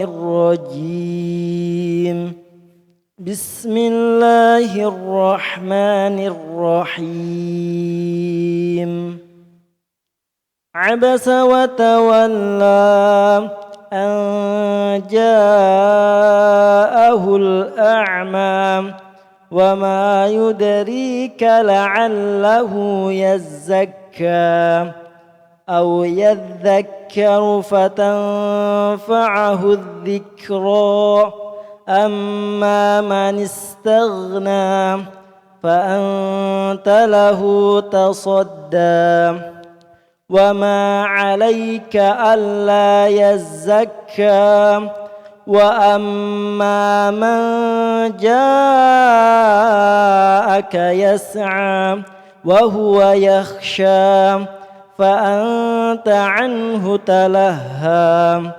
الرجيم بسم الله الرحمن الرحيم عبس وتولى أن جاءه الأعمى وما يدريك لعله يزكى أو يذكر فتنفعه الذكرى أما من استغنى فأنت له تصدى وما عليك ألا يزكى وأما من جاءك يسعى وهو يخشى فأنت عنه تلهى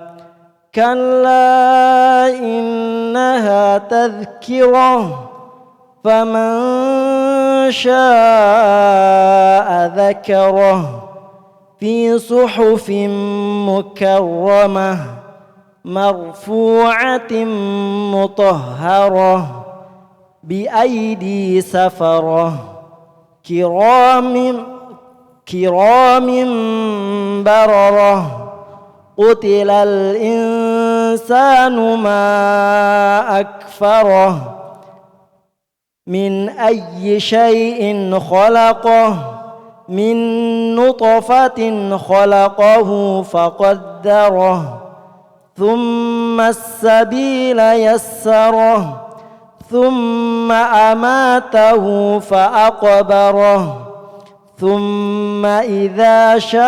كلا إنها تذكرة فمن شاء ذكره في صحف مكرمة مرفوعة مطهرة بأيدي سفرة كرام بررة قتل الإنسان ما أكفره من أي شيء خلقه من نطفة خلقه فقدره ثم السبيل يسره ثم أماته فأقبره ثم إذا شاء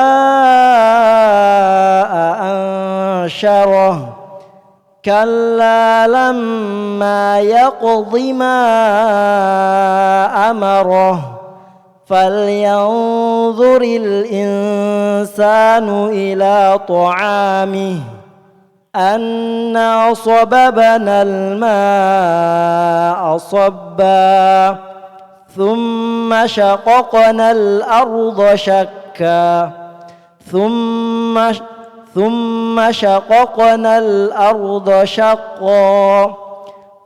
أنشره كلا لما يقض ما أمره فلينظر الإنسان إلى طعامه أنا صببنا الماء صبا ثم شققنا الأرض شقا ثم شققنا الأرض شقا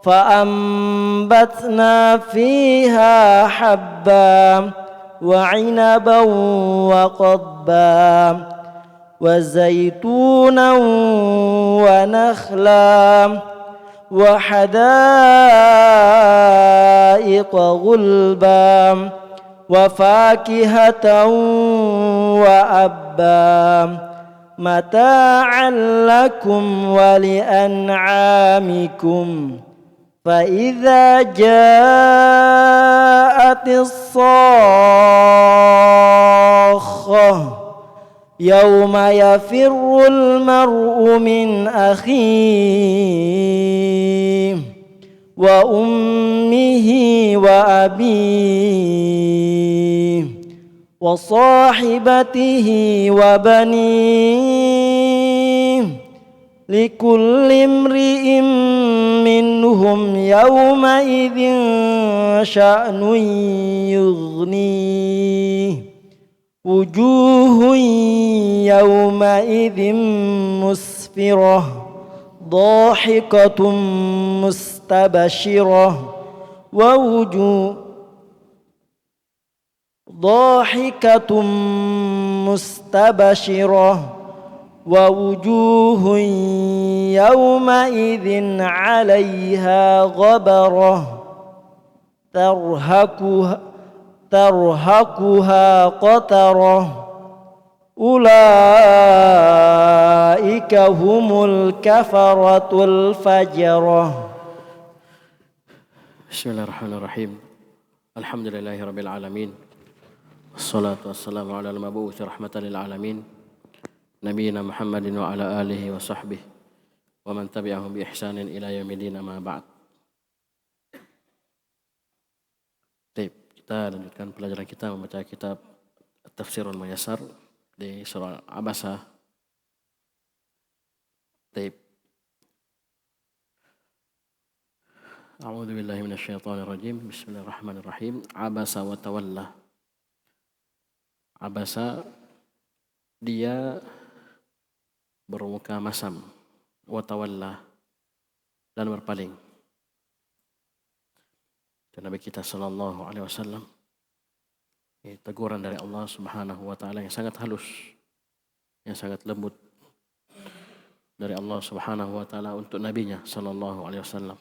فأنبتنا فيها حبا وعنبا وقضبا وزيتونا ونخلا وحدائق غلبا وفاكهة وأبا متاعا لكم ولأنعامكم فإذا جاءت الصاخة يوم يفر المرء من أخيه وأمه وأبيه وصاحبته وبنيه لكل امرئ منهم يومئذ شأن يغنيه وجوه يومئذ مسفرة ضاحكة مستبشرة ووجوه يومئذ عليها غبرة ترهقها قترة أولئك هم الكفرة الفجرة. Bismillahirrahmanirrahim. Alhamdulillahirabbil alamin. Wassalatu wassalamu ala al-mab'uts rahmatan lil alamin. Nabiyina Muhammadin wa ala alihi wa sahbihi wa man tabi'ahum bi ihsanin ila yaumil amma ba'd. Baik, kita lanjutkan pelajaran kita membaca kitab Tafsirul Muyassar di surah Abasa. Baik. A'udzu billahi minasyaitonir rajim. Bismillahirrahmanirrahim. Abasa wa tawalla. Abasa dia bermuka masam wa tawalla, dan berpaling. Dan Nabi kita sallallahu alaihi wasallam, teguran dari Allah Subhanahu wa taala yang sangat halus, yang sangat lembut dari Allah Subhanahu wa taala untuk nabinya sallallahu alaihi wasallam.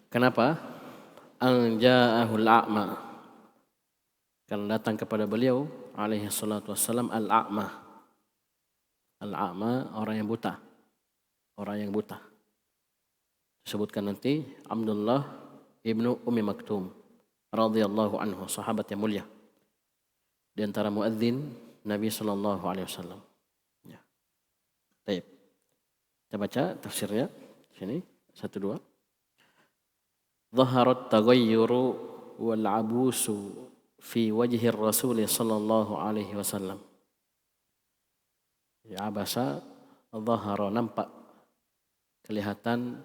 Kenapa? An ja'ahul a'ma. Karena datang kepada beliau alaihi salatu wassalam al-a'ma. Al-a'ma, orang yang buta. Orang yang buta. Disebutkan nanti Abdullah ibnu Ummi Maktum radhiyallahu anhu, sahabat yang mulia, di antara muadzin Nabi sallallahu alaihi wasallam. Ya. Baik. Kita baca tafsirnya sini 1 2. Dhaharat taghayyuru wal abusu fi wajhi Rasul sallallahu alaihi wasallam. Ya, abasa, dhahara, nampak, kelihatan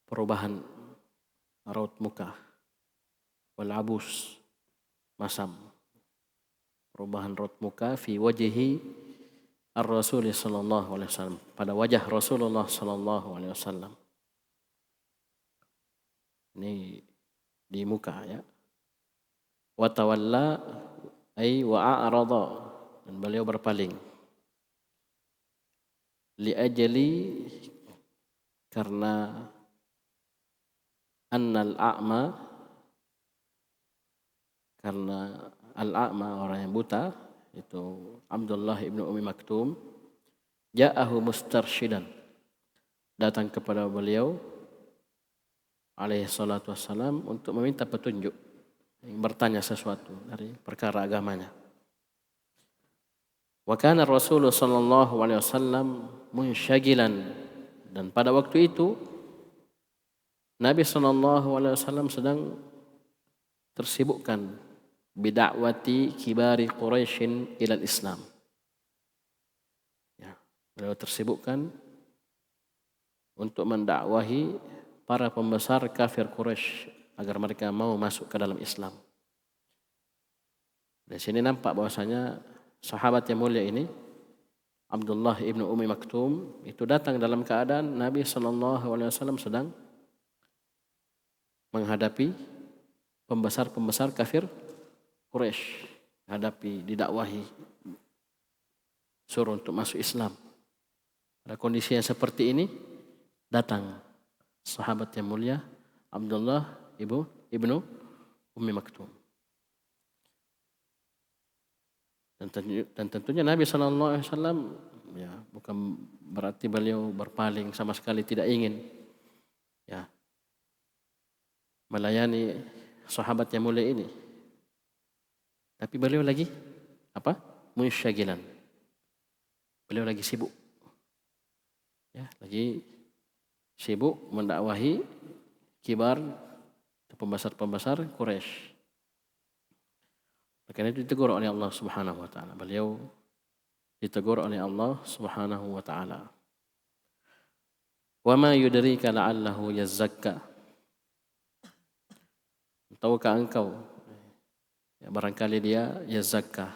perubahan raut muka, wal abus, masam, perubahan raut muka fi wajhi ar-Rasul sallallahu alaihi wasallam, pada wajah Rasulullah sallallahu alaihi wasallam. Ini di muka ya. Wa tawalla ay wa a'rada, dan beliau berpaling. Li ajli, karena annal a'ma, karena al-a'ma, orang yang buta, itu Abdullah ibnu Ummi Maktum, ja'ahu mustarsyidan, datang kepada beliau alaihi salatu wassalam untuk meminta petunjuk, bertanya sesuatu dari perkara agamanya. Wa kana Rasulullah sallallahu alaihi wasallam munsyagilan, dan pada waktu itu Nabi sallallahu alaihi wasallam sedang tersibukkan bidakwati kibari Quraisyin ilal Islam. Ya, beliau tersibukkan untuk mendakwahi para pembesar kafir Quraisy agar mereka mau masuk ke dalam Islam. Di sini nampak bahwasanya sahabat yang mulia ini, Abdullah ibnu Ummi Maktum, itu datang dalam keadaan Nabi SAW sedang menghadapi pembesar-pembesar kafir Quraisy, hadapi, didakwahi, suruh untuk masuk Islam. Pada kondisi yang seperti ini datang sahabat yang mulia Abdullah ibnu Ummi Maktum. Dan tentunya Nabi SAW, ya, bukan berarti beliau berpaling, sama sekali tidak ingin, ya, melayani sahabat yang mulia ini. Tapi beliau lagi apa? Munsyagilan. Beliau lagi sibuk. Ya, lagi sibuk mendakwahi kibar, pembesar-pembesar Quraisy. Karena itu ditegur oleh Allah Subhanahu wa taala. Beliau ditegur oleh Allah Subhanahu wa taala. Wa ma yudrika la'allahu yazakka. Tahukah engkau, ya, barangkali dia yazakka.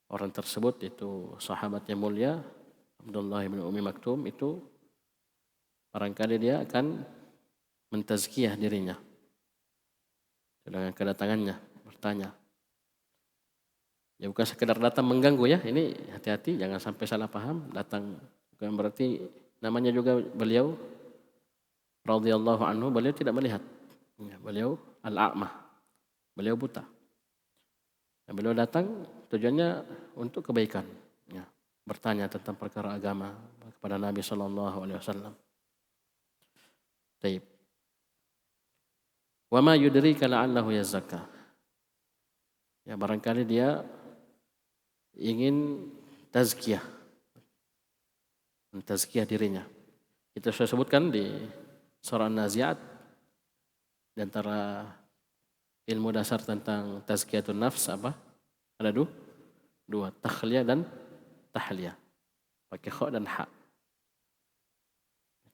Orang tersebut itu sahabat yang mulia Abdullah bin Ummi Maktum, itu barangkali dia akan mentazkiyah dirinya dengan kedatangannya, bertanya. Ya, bukan sekedar datang mengganggu ya, ini hati-hati jangan sampai salah paham. Datang bukan berarti namanya juga beliau radhiyallahu anhu, beliau tidak melihat. Ya, beliau al-a'mah, beliau buta. Ya, beliau datang tujuannya untuk kebaikan, ya, bertanya tentang perkara agama kepada Nabi sallallahu alaihi wasallam. Baik. Wa ma yudrika la'allahu yazakka. Ya, barangkali dia ingin tazkiyah, mentazkiyah dirinya. Kita sudah sebutkan di surah An-Nazi'at, di antara ilmu dasar tentang tazkiyatun nafs apa? Ada dua, takhliyah dan tahliyah. Pakai kha dan ha.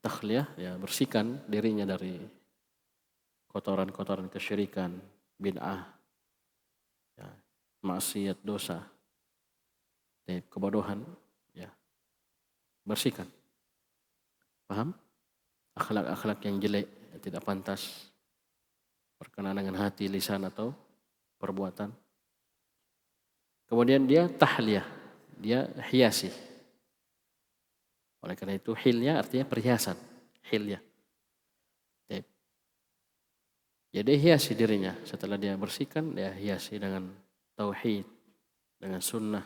Takhliyah, ya, bersihkan dirinya dari kotoran-kotoran kesyirikan, bid'ah, ya, maksiat, dosa. kebodohan, ya, bersihkan. Paham? Akhlak-akhlak yang jelek, yang tidak pantas berkenaan dengan hati, lisan atau perbuatan. Kemudian dia tahliyah, dia hiasi. Oleh karena itu hilya artinya perhiasan, hilya. Jadi hiasi dirinya setelah dia bersihkan, dia hiasi dengan tauhid, dengan sunnah,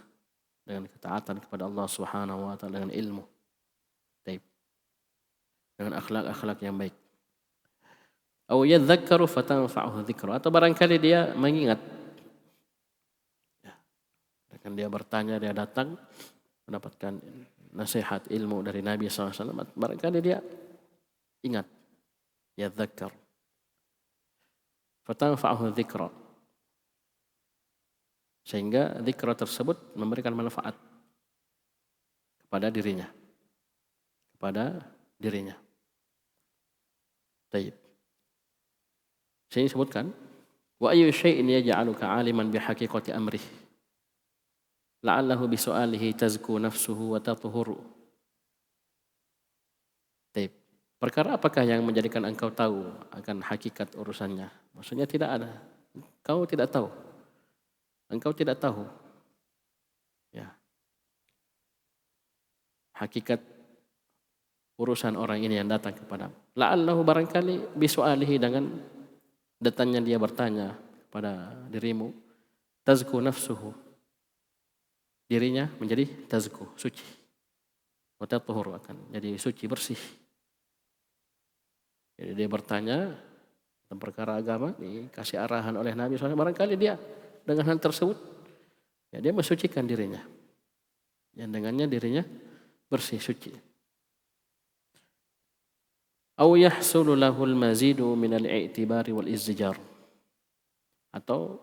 dengan ketaatan kepada Allah Subhanahu wa taala, dengan ilmu. Dengan akhlak-akhlak yang baik. Aw yadhakkaru fatanfa'uhu dzikra, atau barangkali dia mengingat. Ya. Dengan dia bertanya, dia datang mendapatkan nasihat ilmu dari Nabi SAW, barangkali dia ingat. Yadhakkar. Fatanfa'uhu dzikra. Sehingga dzikra tersebut memberikan manfaat kepada dirinya. Taib. Saya sebutkan, wa ayyu syai'in yaj'aluka 'aliman bihaqiqati amrih. La'allahu bisu'alihi tazku nafsuhu wa tatuhuru. Taib. Perkara apakah yang menjadikan engkau tahu akan hakikat urusannya? Maksudnya tidak ada. Engkau tidak tahu. Ya. Hakikat urusan orang ini yang datang kepada. La'allahu barangkali bisu'alihi, dengan datangnya dia bertanya kepada dirimu, tazku nafsuhu, dirinya menjadi tazku, suci. Wa tatuhur, akan jadi suci, bersih. Jadi dia bertanya tentang perkara agama, dikasih arahan oleh Nabi SAW, barangkali dia dengan hal tersebut ya dia mensucikan dirinya. Yang dengannya dirinya bersih, suci. Aw yahsulu lahul mazidu minal i'tibari wal izdijar, atau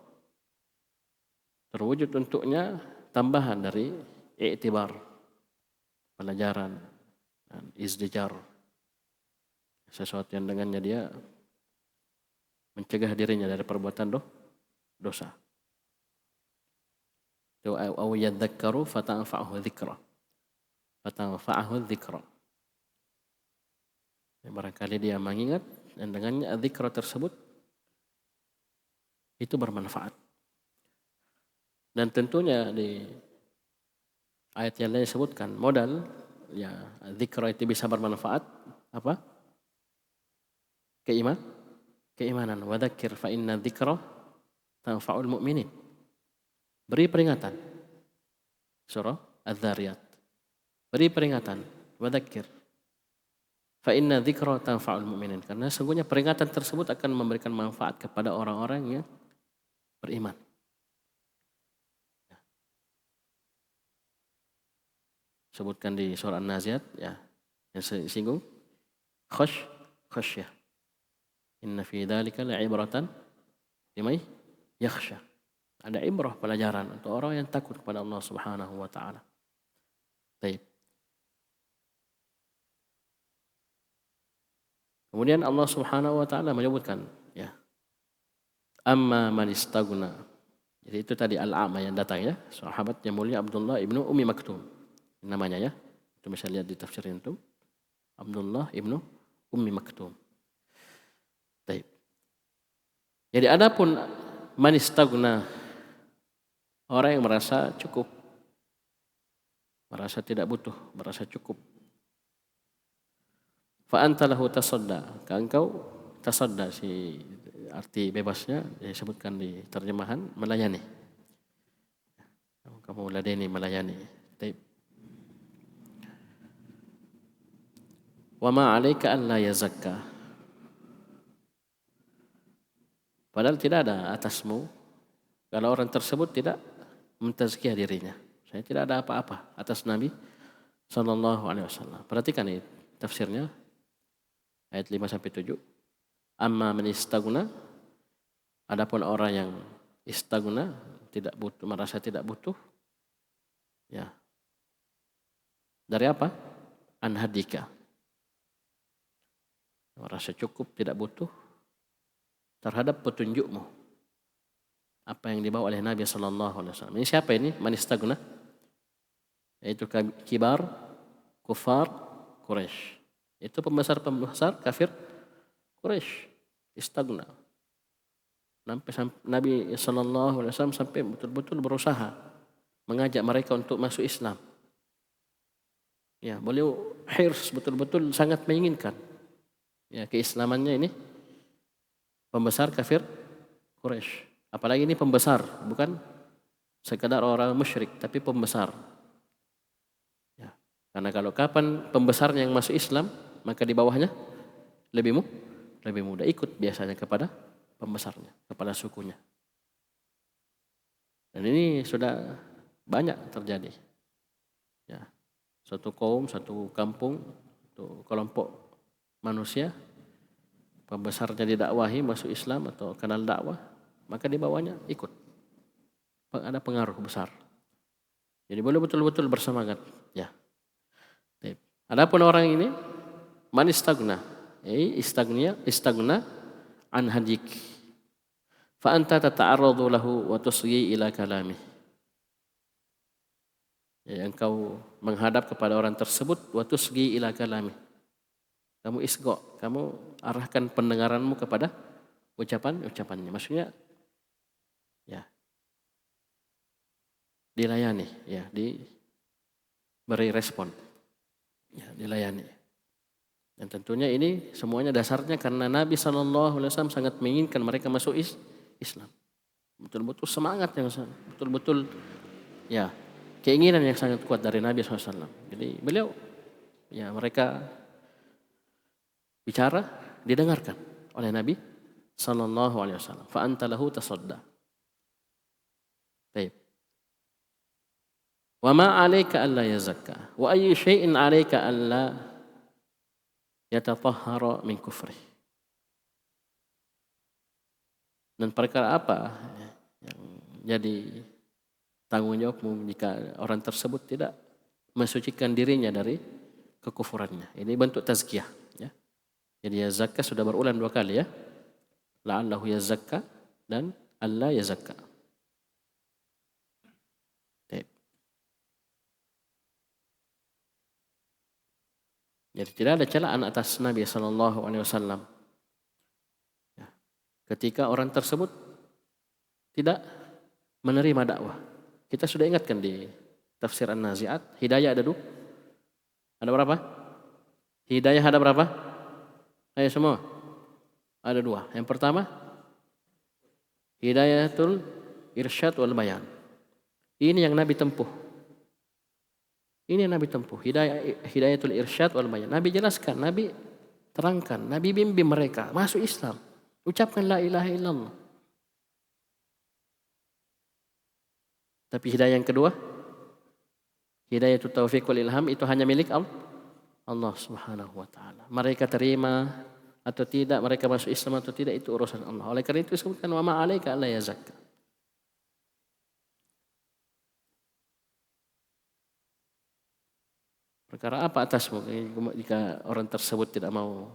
terwujud untuknya tambahan dari i'tibar, pelajaran, dan izdijar, sesuatu yang dengannya dia mencegah dirinya dari perbuatan dosa. Aw yadhakkaru fatanfa'uhu dzikra. Barangkali dia mengingat, dan dengannya dzikra tersebut itu bermanfaat. Dan tentunya di ayat yang lain disebutkan modal ya dzikra itu bisa bermanfaat apa? Keimanan. Wa dzakir fa inna dzikra tanfa'ul mu'minin. Beri peringatan. Surah Az-Zariyat. Beri peringatan. Wa dzakir fa inna dzikra tanfa'ul mu'minin, karena sesungguhnya peringatan tersebut akan memberikan manfaat kepada orang-orang yang beriman. Sebutkan di surah An-Naziat ya, yang singgung khasyah. Inna fi dzalika la'ibratan liman yakhsha. Ada ibrah, pelajaran untuk orang yang takut kepada Allah Subhanahu wa taala. Baik. Kemudian Allah Subhanahu wa taala menyebutkan ya, amma man istagna. Jadi itu tadi al-a'ma yang datang ya, sahabat yang mulia Abdullah ibnu Ummi Maktum namanya ya. Itu bisa lihat di tafsir itu. Abdullah ibnu Ummi Maktum. Baik. Jadi adapun man istagna, orang yang merasa cukup, merasa tidak butuh, merasa cukup. Fa anta lahu tasadda, engkau tasadda, si arti bebasnya disebutkan di terjemahan melayani. Kamu ladeni, melayani. Taib. Wa ma 'alaika an la yazakka. Padahal tidak ada atasmu kalau orang tersebut tidak mentazkiyah dirinya. Saya tidak ada apa-apa atas Nabi sallallahu alaihi wasallam. Perhatikan ini tafsirnya. Ayat 5-7. Amma man istagna, adapun orang yang istagna, tidak butuh, merasa tidak butuh. Ya. Dari apa? An hadika. Merasa cukup, tidak butuh terhadap petunjukmu. Apa yang dibawa oleh Nabi sallallahu alaihi wasallam. Ini siapa ini? Man istagna? yaitu kibar kufar Quraisy. Itu pembesar-pembesar kafir Quraisy. Istagna. Nabi SAW sampai betul-betul berusaha mengajak mereka untuk masuk Islam. Ya, beliau hirs betul-betul sangat menginginkan ya keislamannya ini pembesar kafir Quraisy. Apalagi ini pembesar, bukan sekadar orang musyrik, tapi pembesar. Ya. Karena kalau kapan pembesarnya yang masuk Islam, maka di bawahnya lebih mudah ikut biasanya kepada pembesarnya, kepada sukunya. Dan ini sudah banyak terjadi. Ya. Satu kaum, satu kampung, satu kelompok manusia, pembesarnya didakwahi masuk Islam atau kenal dakwah, maka di bawahnya ikut. Ada pengaruh besar. Jadi boleh betul-betul bersemangat. Ya. Adapun orang ini man istagna, istagna an hadik. Fa anta tata'arradu lahu wa tusghi ila kalamih. Ya, engkau menghadap kepada orang tersebut wa tusghi ila kalamih. Kamu isgo, kamu arahkan pendengaranmu kepada ucapannya. Maksudnya ya dilayani, ya diberi respon. Ya, dilayani. Dan tentunya ini semuanya dasarnya karena Nabi SAW sangat menginginkan mereka masuk Islam. Betul-betul semangat yang betul-betul ya keinginan yang sangat kuat dari Nabi SAW. Jadi beliau ya mereka bicara didengarkan oleh Nabi SAW. Fa anta lahu tasadda. Baik. Wa ma 'alaika alla yazakka wa ayyu syai'in 'alaika alla yatatahhara min kufri. Dan perkara apa yang jadi tanggung jawabmu jika orang tersebut tidak mensucikan dirinya dari kekufurannya. Ini bentuk tazkiyah ya. Jadi yazakka sudah berulang 2 kali ya. La'allahu yazakka dan alla yazakka. Jadi tidak ada celaan atas Nabi SAW. Ya. Ketika orang tersebut tidak menerima dakwah. Kita sudah ingatkan di tafsir An-Nazi'at, hidayah ada 2. Ada berapa? Hidayah ada berapa? Ayo semua. Ada 2. Yang pertama, hidayatul irsyad wal bayan. Ini yang Nabi tempuh. Ini yang Nabi tempuh, hidayatul irsyad wal bayan. Nabi jelaskan, Nabi terangkan, Nabi bimbing mereka masuk Islam. Ucapkan la ilaha illallah. Tapi hidayah yang kedua, hidayatul taufiq wal ilham itu hanya milik Allah Subhanahu wa taala. Mereka terima atau tidak, mereka masuk Islam atau tidak itu urusan Allah. Oleh karena itu disebutkan wa ma 'alaika alla yazakka. Perkara apa atasmu jika orang tersebut tidak mau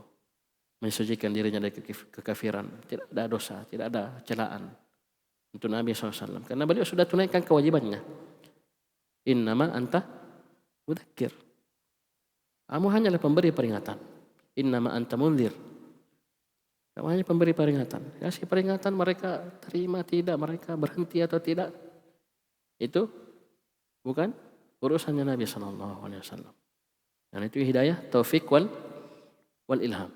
mensucikan dirinya dari kekafiran? Tidak ada dosa, tidak ada celaan untuk Nabi SAW. Karena beliau sudah tunaikan kewajibannya. Innama anta mudzakir. Kamu hanyalah pemberi peringatan. Innama anta munzir. Kamu hanya pemberi peringatan. Kasih peringatan mereka terima tidak, mereka berhenti atau tidak. Itu bukan urusannya Nabi SAW. Dan itu hidayah, taufik wal ilham.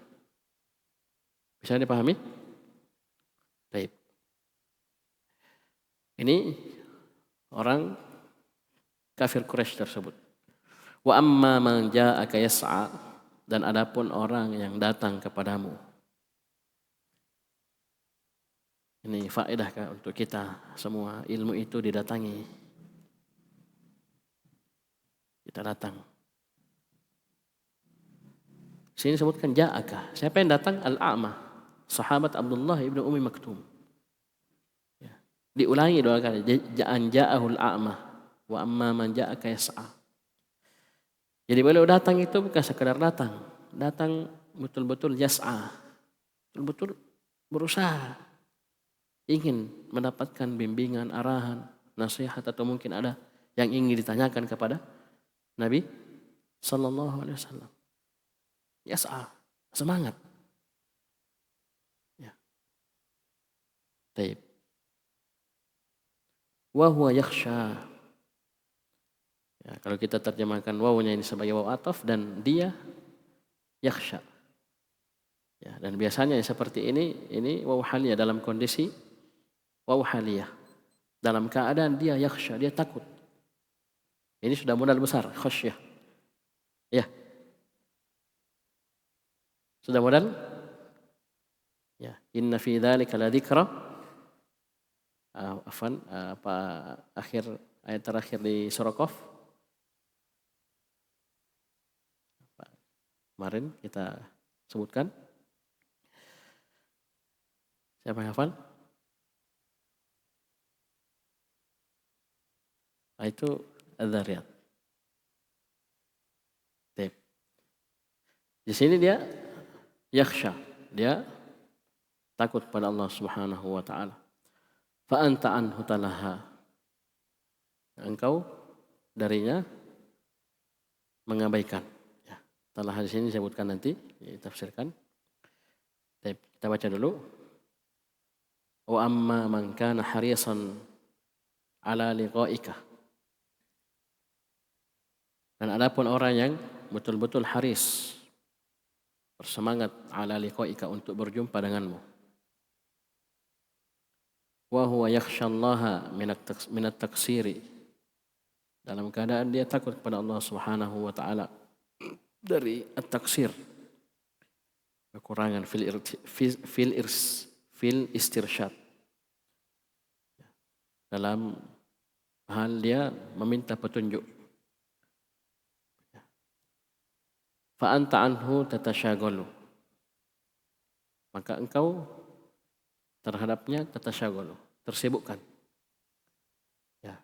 Bisa dipahami? Baik. Ini orang kafir Quraisy tersebut. Wa amma man ja'aka yas'a, dan adapun orang yang datang kepadamu. Ini faedah untuk kita semua, ilmu itu didatangi. Kita datang. Sini sebutkan ja'aka. Siapa yang datang? Al-A'ma, sahabat Abdullah ibn Ummi Maktum. Ya. Diulangi 2 kali. Ja'ahul a'ma wa amma man ja'aka yas'a. Jadi beliau datang itu bukan sekedar datang. Datang betul-betul yas'a. Betul-betul berusaha. Ingin mendapatkan bimbingan, arahan, nasihat atau mungkin ada yang ingin ditanyakan kepada Nabi sallallahu alaihi wasallam. Yas'a, semangat. Ya. Taib. Wa huwa yakhsha. Ya, kalau kita terjemahkan wawunya ini sebagai waw ataf dan dia yakhsha. Ya, dan biasanya seperti ini waw haliyah dalam kondisi waw haliyah. Dalam keadaan dia yakhsha, dia takut. Ini sudah modal besar, khasyah. Ya. Sudah modal? Ya, inna fi dzalika la dzikra. Apa akhir ayat terakhir di surah Qaf? Kemarin kita sebutkan. Siapa yang hafal? Itu Adz-Dzariyat. Di sini dia yakhsha, dia takut pada Allah Subhanahu wa taala. Fa anta anhu talaha. Engkau darinya mengabaikan. Ya, talaha di sini disebutkan nanti, ditafsirkan. Kita baca dulu. Wa amma man kana harisan ala liqa'ika. Dan adapun orang yang betul-betul haris, bersemangat ala liqa'ika untuk berjumpa denganmu. Wa huwa yakhshallaha minat taksiri. Dalam keadaan dia takut kepada Allah Subhanahu wa taala dari at-taksir. Kekurangan fil istirsyad. Dalam hal dia meminta petunjuk. Fa anta anhu tatasyagalu. Maka engkau terhadapnya tatasyagalu, tersibukkan. Ya.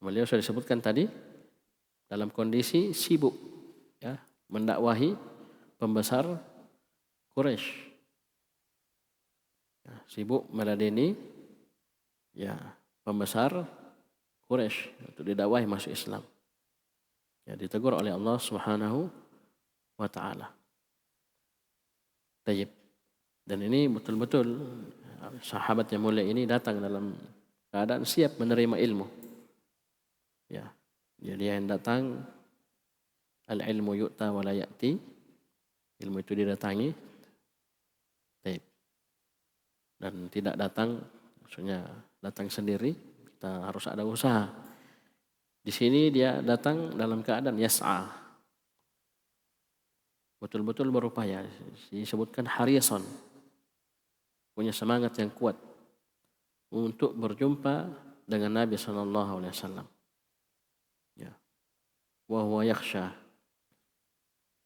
Beliau sudah disebutkan tadi dalam kondisi sibuk, ya, mendakwahi pembesar Quraisy. Ya, sibuk meladeni, ya, pembesar Quraisy untuk didakwahi masuk Islam. Ya, ditegur oleh Allah Subhanahu wa taala. Tayyib. Dan ini betul-betul sahabat yang mulia ini datang dalam keadaan siap menerima ilmu. Ya. Jadi yang datang al-ilmu yu'ta wa la ya'ti. Ilmu itu didatangi. Tayyib. Dan tidak datang, maksudnya datang sendiri, kita harus ada usaha. Di sini dia datang dalam keadaan yas'a. Betul-betul berupaya. Disebutkan harisan. Punya semangat yang kuat untuk berjumpa dengan Nabi sallallahu alaihi wasallam. Ya. Wa huwa yakhsha.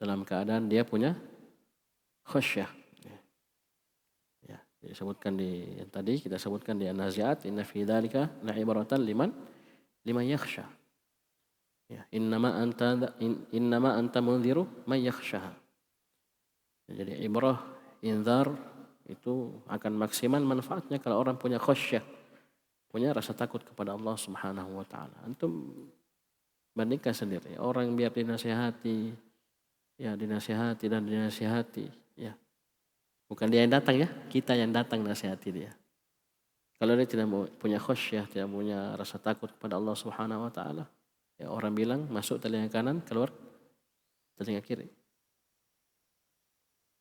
Dalam keadaan dia punya khasyah. Ya. Disebutkan di yang tadi kita sebutkan di An-Nazi'at, inna fi dzalika la'ibratan liman yakhsha. Ya, innama anta munziru man yakhshaha. Jadi ibrah, inzar itu akan maksimal manfaatnya kalau orang punya khasyah, punya rasa takut kepada Allah Subhanahu wa taala. Antum bandingkan sendiri, orang biar dinasihati, ya dinasihati dan dinasihati, ya. Bukan dia yang datang, ya, kita yang datang nasihati dia. Kalau dia tidak punya khasyah, tidak punya rasa takut kepada Allah Subhanahu wa taala, ya, orang bilang masuk telinga kanan, keluar telinga kiri.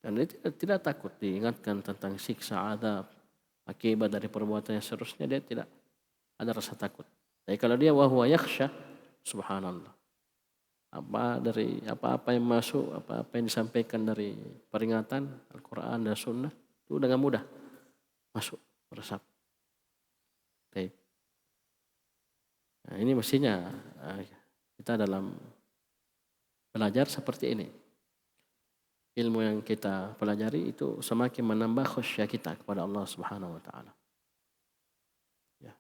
Dan dia tidak takut diingatkan tentang siksa, azab, akibat dari perbuatannya seterusnya, dia tidak ada rasa takut. Tapi kalau dia wa huwa yakhsha, subhanallah. Apa-apa yang masuk, apa-apa yang disampaikan dari peringatan Al-Quran dan Sunnah itu dengan mudah masuk, meresap. Baik. Nah, ini mestinya kita dalam belajar seperti ini. Ilmu yang kita pelajari itu semakin menambah khasyah kita kepada Allah Subhanahu wa taala. Ya.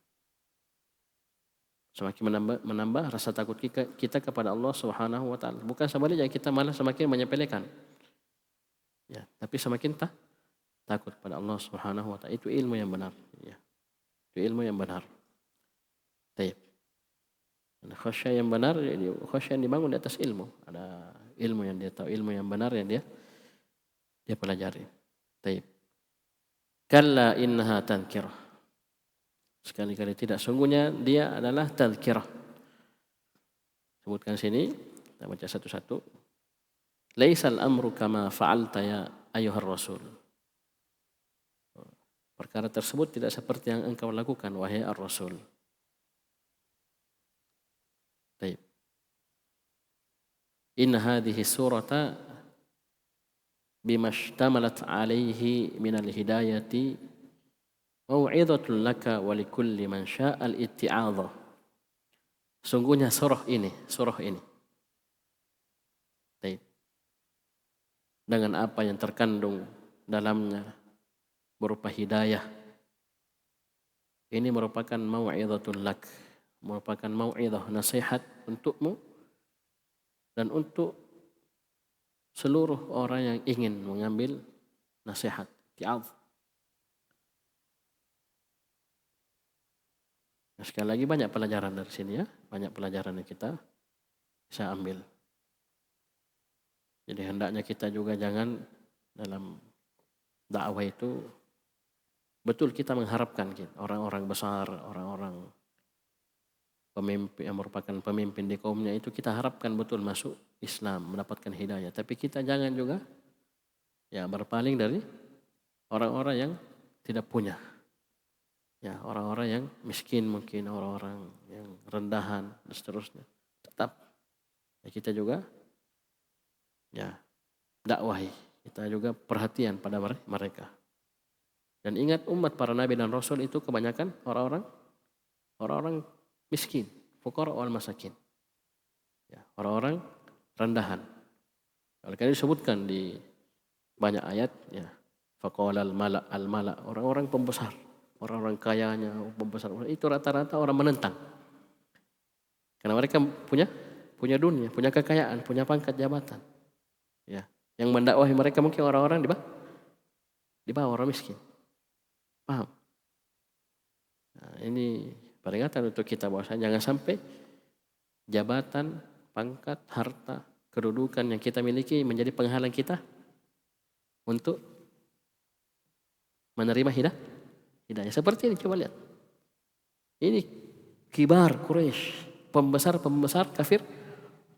Semakin menambah rasa takut kita kepada Allah Subhanahu wa taala. Bukan sebaliknya, kita malah semakin menyepelekan. Ya, tapi semakin takut pada Allah Subhanahu wa taala. Itu ilmu yang benar, ya. Itu ilmu yang benar. Baik. Dan khasyah yang benar, khasyah yang dibangun di atas ilmu. Ada ilmu yang dia tahu, ilmu yang benar yang dia pelajari. Taib. Kalla innaha tadhkirah. Sekali-kali tidak, sungguhnya dia adalah tadhkirah. Sebutkan sini, kita baca satu-satu. Laisal amru kama fa'alta ya ayyuhar rasul. Perkara tersebut tidak seperti yang engkau lakukan wahai ar-rasul. Taib. Inna hadhihi surata bima ishtamalat alaihi minal hidayati mau'izatun laka wa likulli man sya'al itti'adha. Sungguhnya surah ini taib, dengan apa yang terkandung dalamnya berupa hidayah, ini merupakan mau'izatun lak, merupakan mau'izah, nasihat untukmu dan untuk seluruh orang yang ingin mengambil nasihat, ti'adh. Nah, sekali lagi banyak pelajaran dari sini ya, banyak pelajaran yang kita bisa ambil. Jadi hendaknya kita juga jangan dalam dakwah itu betul kita mengharapkan orang-orang besar, orang-orang pemimpin yang merupakan pemimpin di kaumnya itu kita harapkan betul masuk Islam, mendapatkan hidayah. Tapi kita jangan juga ya berpaling dari orang-orang yang tidak punya. Ya, orang-orang yang miskin mungkin, orang-orang yang rendahan dan seterusnya. Tetap ya, kita juga ya dakwahi, kita juga perhatian pada mereka. Dan ingat, umat para nabi dan rasul itu kebanyakan orang-orang miskin, fuqara wal masakin. Ya, orang-orang rendahan. Kalau kalian disebutkan di banyak ayat ya, faqala al-mala, orang-orang pembesar, orang-orang kayanya, pembesar itu rata-rata orang menentang. Karena mereka punya dunia, punya kekayaan, punya pangkat jabatan. Ya, yang mendakwahi mereka mungkin orang-orang di bawah orang miskin. Paham? Nah, ini peringatan untuk kita bahwa jangan sampai jabatan, pangkat, harta, kedudukan yang kita miliki menjadi penghalang kita untuk menerima hidayah. Seperti ini, coba lihat. Ini kibar Quraisy, pembesar kafir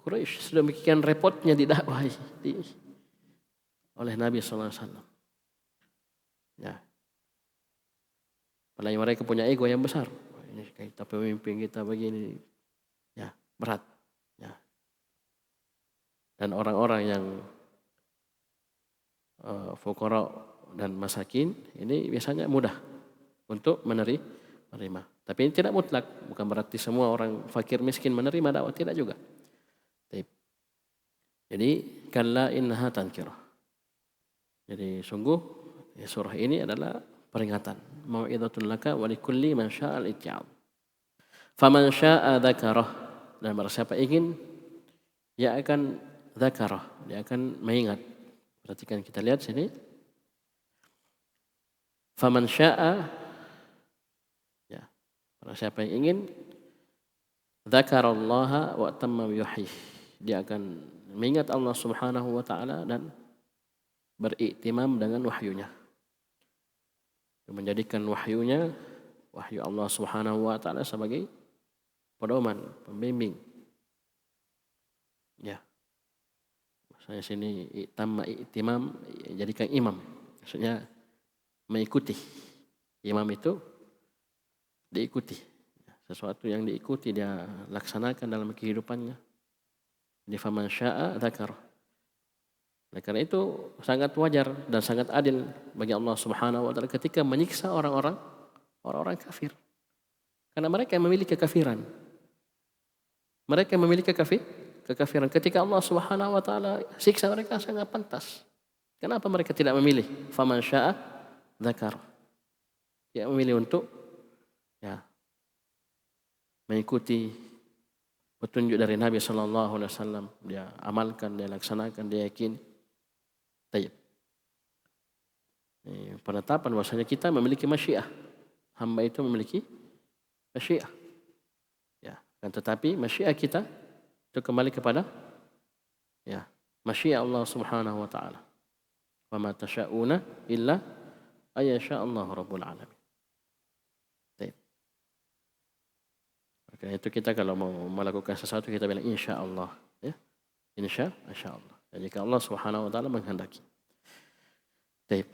Quraisy, sudah demikian repotnya didakwahi oleh Nabi SAW. Ya. Apalagi mereka punya ego yang besar. Ini kita pemimpin, kita begini. Ya, berat. Ya. Dan orang-orang yang fuqara dan masakin ini biasanya mudah untuk menerima. Tapi ini tidak mutlak, bukan berarti semua orang fakir miskin menerima dakwah, tidak juga. Jadi kalla innaha tadhkirah. Jadi sungguh ya, surah ini adalah peringatan, mau'izatun laka wa likulli man sya'al itti'adh. Faman syaa dzakarah, dan barang siapa ingin dia akan dzakarah, dia akan mengingat. Perhatikan, kita lihat sini. Faman syaa, ya, barang siapa yang ingin dzakarallaha wa tamma yuhyih, dia akan mengingat Allah Subhanahu wa taala dan beriktimam dengan wahyunya. Menjadikan wahyunya, wahyu Allah Subhanahu wa taala sebagai pedoman, pembimbing. Ya. Maksudnya sini iktimam, jadikan imam. Maksudnya mengikuti. Imam itu diikuti. Sesuatu yang diikuti dia laksanakan dalam kehidupannya. Di faman syaa dzakara. Oleh karena itu sangat wajar dan sangat adil bagi Allah Subhanahu wa taala ketika menyiksa orang-orang kafir. Karena mereka yang memiliki kekafiran. Mereka yang memiliki kekafiran. Ketika Allah Subhanahu wa taala siksa mereka sangat pantas. Kenapa mereka tidak memilih faman syaa dzakara? Dia memilih untuk ya mengikuti petunjuk dari Nabi sallallahu alaihi wasallam, dia amalkan, dia laksanakan, dia yakini. Baik. Penetapan bahwasanya kita memiliki masyiah. Hamba itu memiliki masyiah. Ya, tetapi masyiah kita itu kembali kepada ya masyiah Allah Subhanahu wa taala. Wa ma tasyauna illa ayyasha Allah rabbul alamin. Baik. Maka itu kita kalau mau melakukan sesuatu kita bilang insyaallah ya. Insyaallah. Dan jika Allah Subhanahu wa taala menghendaki. Baik.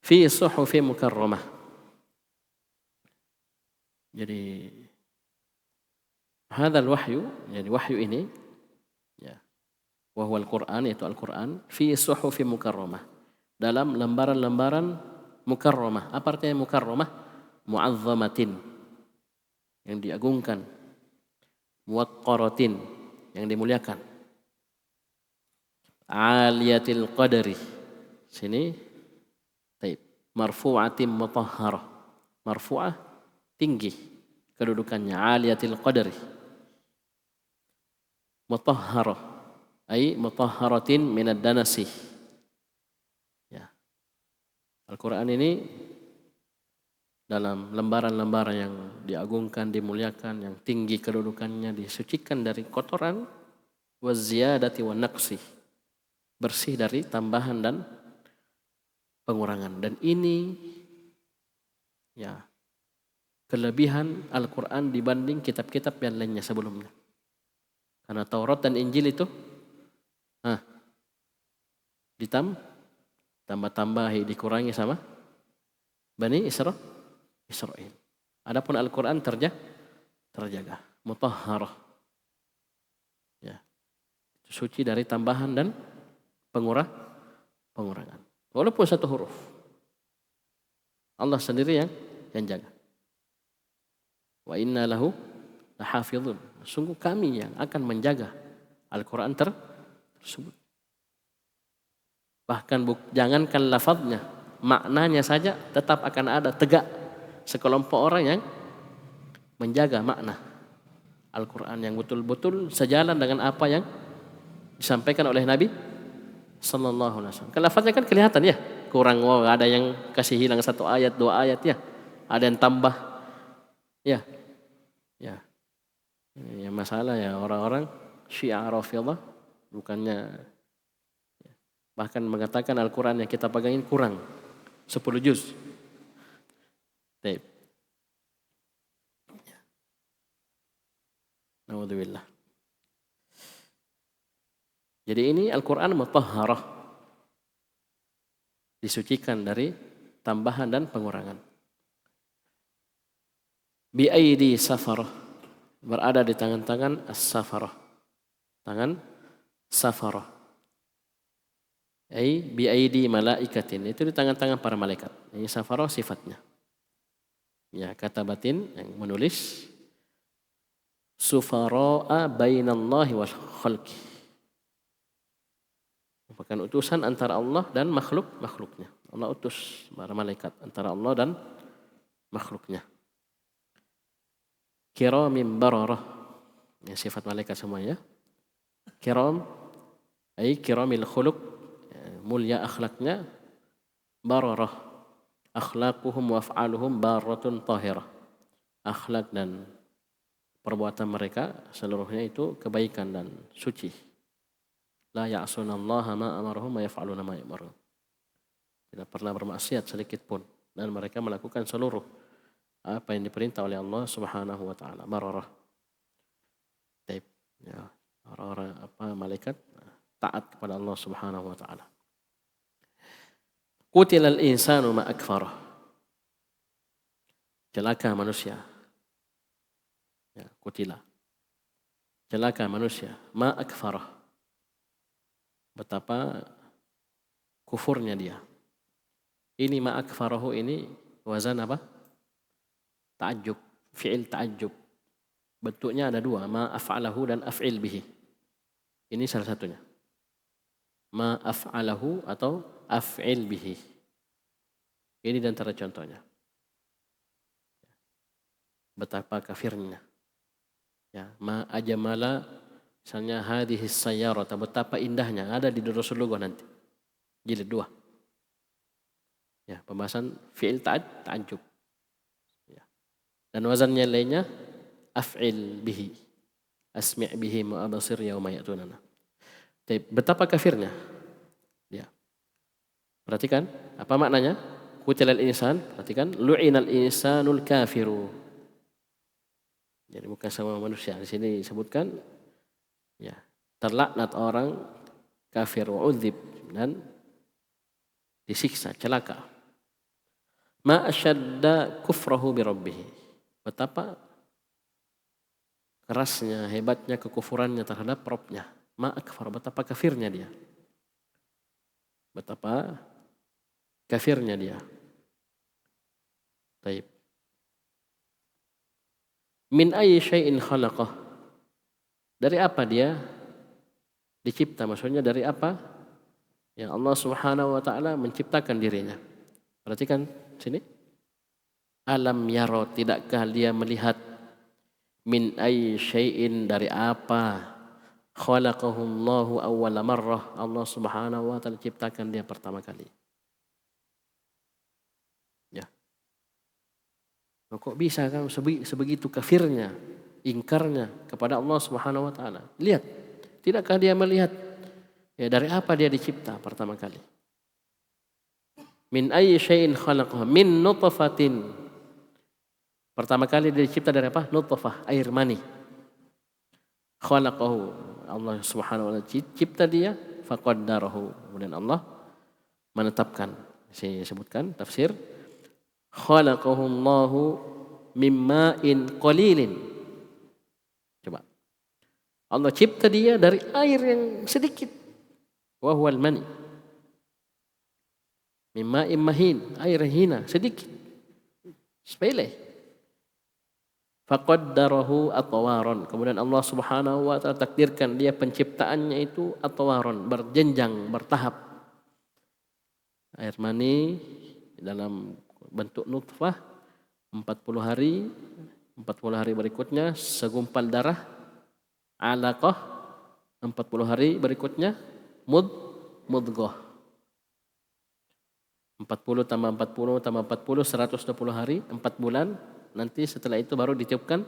Fi suhufi mukarramah. Jadi hadzal wahyu, jadi wahyu ini ya, wa huwa al-Qur'an, yaitu Al-Qur'an, fi suhufi mukarramah, dalam lembaran-lembaran mukarramah. Apa artinya mukarramah? Mu'azzamatin, yang diagungkan, muwaqqaratin, yang dimuliakan, aliyatil qadri, sini taib, marfu'atin mutahharah, marfu'ah tinggi kedudukannya, aliyatil qadri, mutahharah ay mutahharatin minad danasi. Ya. Al-Qur'an ini dalam lembaran-lembaran yang diagungkan, dimuliakan, yang tinggi kedudukannya, disucikan dari kotoran, waziyadati wan naqsi, bersih dari tambahan dan pengurangan. Dan ini ya kelebihan Al-Quran dibanding kitab-kitab yang lainnya sebelumnya. Karena Taurat dan Injil itu ditambah-tambahi, dikurangi sama Bani Israel. Adapun Al-Quran terjaga, mutahharah. Ya. Suci dari tambahan dan pengurangan. Walaupun satu huruf. Allah sendiri yang jaga. Wa inna lahu lahafizun. Sungguh kami yang akan menjaga Al-Quran tersebut. Bahkan jangankan lafaznya, maknanya saja tetap akan ada tegak sekelompok orang yang menjaga makna Al-Quran yang betul-betul sejalan dengan apa yang disampaikan oleh Nabi Sallallahu Alaihi Wasallam. Kan lafaznya kan kelihatan ya, kurang, ada yang kasih hilang 1 ayat 2 ayat ya, ada yang tambah ya. Ya masalah ya orang-orang Syiah Rafidhah bukannya bahkan mengatakan Al-Quran yang kita pegangin kurang 10 juz. Baik. Naudzubillah. Jadi ini Al-Quran mutahharah, disucikan dari tambahan dan pengurangan. Bi aidi safarah, berada di tangan-tangan as-safarah, tangan safarah. Ai bi aidi malaikatin, itu di tangan-tangan para malaikat. Ini safarah sifatnya. Ya, kata batin yang menulis sufara'a bainallahi wal khalqi, merupakan utusan antara Allah dan makhluknya. Allah utus para malaikat antara Allah dan makhluknya. Kiramin bararah, ya, sifat malaikat semuanya. Kiram ay kiramil khuluq, ya, mulia akhlaknya. Bararah, akhlaquhum wa af'aluhum baratun tahirah, akhlak dan perbuatan mereka seluruhnya itu kebaikan dan suci. La ya'sunallaha ma amarahum wa yaf'aluna ma yu'marun, tidak pernah bermaksiat sedikit pun, dan mereka melakukan seluruh apa yang diperintah oleh Allah Subhanahu wa taala. Bararah. Taib. Ya, orang-orang malaikat taat kepada Allah Subhanahu wa taala. Qutilal insanu ma akfarah. Celaka manusia. Ya, qutila. Celaka manusia, ma akfarah. Betapa kufurnya dia. Ini ma akfarahu, ini wazan apa? Ta'ajjub, fi'il ta'ajjub. Bentuknya ada 2, ma af'alahu dan af'il bihi. Ini salah satunya. Ma af'alahu atau af'il bihi. Ini di antara contohnya. Betapa kafirnya. Ya, ma ajmala, misalnya hadhis sayyarata, betapa indahnya, ada di Durrasul Lughah nanti. Jilid 2. Ya, pembahasan fi'il ta'ajjub. Dan wazannya lainnya af'il bihi, asmi' bihi wa absir yauma ya'tunana. Betapa kafirnya dia. Perhatikan apa maknanya? Qutilal insan, perhatikan, lu'inal insanul kafiru. Jadi bukan sama manusia. Di sini disebutkan ya, terlaknat orang kafir wa udzib, dan disiksa, celaka. Ma asyadda kufrahu bi rabbih. Betapa kerasnya, hebatnya kekufurannya terhadap Rabbnya. Ma akfar, betapa kafirnya dia. Betapa kafirnya dia. Taib. Min ayyi syai'in khalaqah. Dari apa dia dicipta? Maksudnya dari apa? Ya, Allah Subhanahu wa taala menciptakan dirinya. Perhatikan sini. Alam yaro, tidakkah dia melihat min ayyi syai'in, dari apa? Khalaqahu Allahu awwala marrah, Allah Subhanahu wa taala ciptakan dia pertama kali. Ya. Kok bisa kan sebegitu kafirnya, ingkarnya kepada Allah Subhanahu wa taala? Lihat, tidakkah dia melihat ya dari apa dia dicipta pertama kali? Min ayyi syai'in khalaqahu min nutfatin. Pertama kali dia dicipta dari apa? Nutfah, air mani. Khalaqahu, Allah Subhanahu wa taala cipta dia, faqaddarahu. Kemudian Allah menetapkan. Saya sebutkan tafsir, khalaqahu Allahu mimma'in qalilin. Coba. Allah cipta dia dari air yang sedikit. Wa huwal mani. Mimma'in mahin, air hina, sedikit. Sepele. Faqaddarahu atwaron. Kemudian Allah Subhanahu wa taala takdirkan dia penciptaannya itu atwaron, berjenjang, bertahap. Air mani dalam bentuk nutfah 40 hari, 40 hari berikutnya segumpal darah, alaqah 40 hari berikutnya mudghah. 40 tambah 40 tambah 40 120 hari, 4 bulan. Nanti setelah itu baru ditiupkan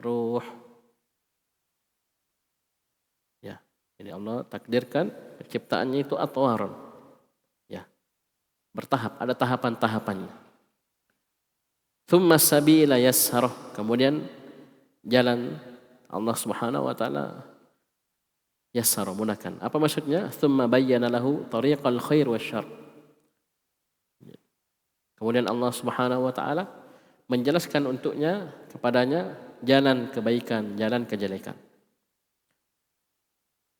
ruh. Ya, jadi Allah takdirkan penciptaannya itu atwaron. Ya. Bertahap, ada tahapan-tahapannya. Tsumma sabila yassarah. Kemudian jalan Allah Subhanahu wa taala yassarah, mudahkan. Apa maksudnya? Tsumma bayyana lahu tariqal khair wasyarr. Kemudian Allah Subhanahu wa taala menjelaskan untuknya, kepadanya, jalan kebaikan, jalan kejelekan.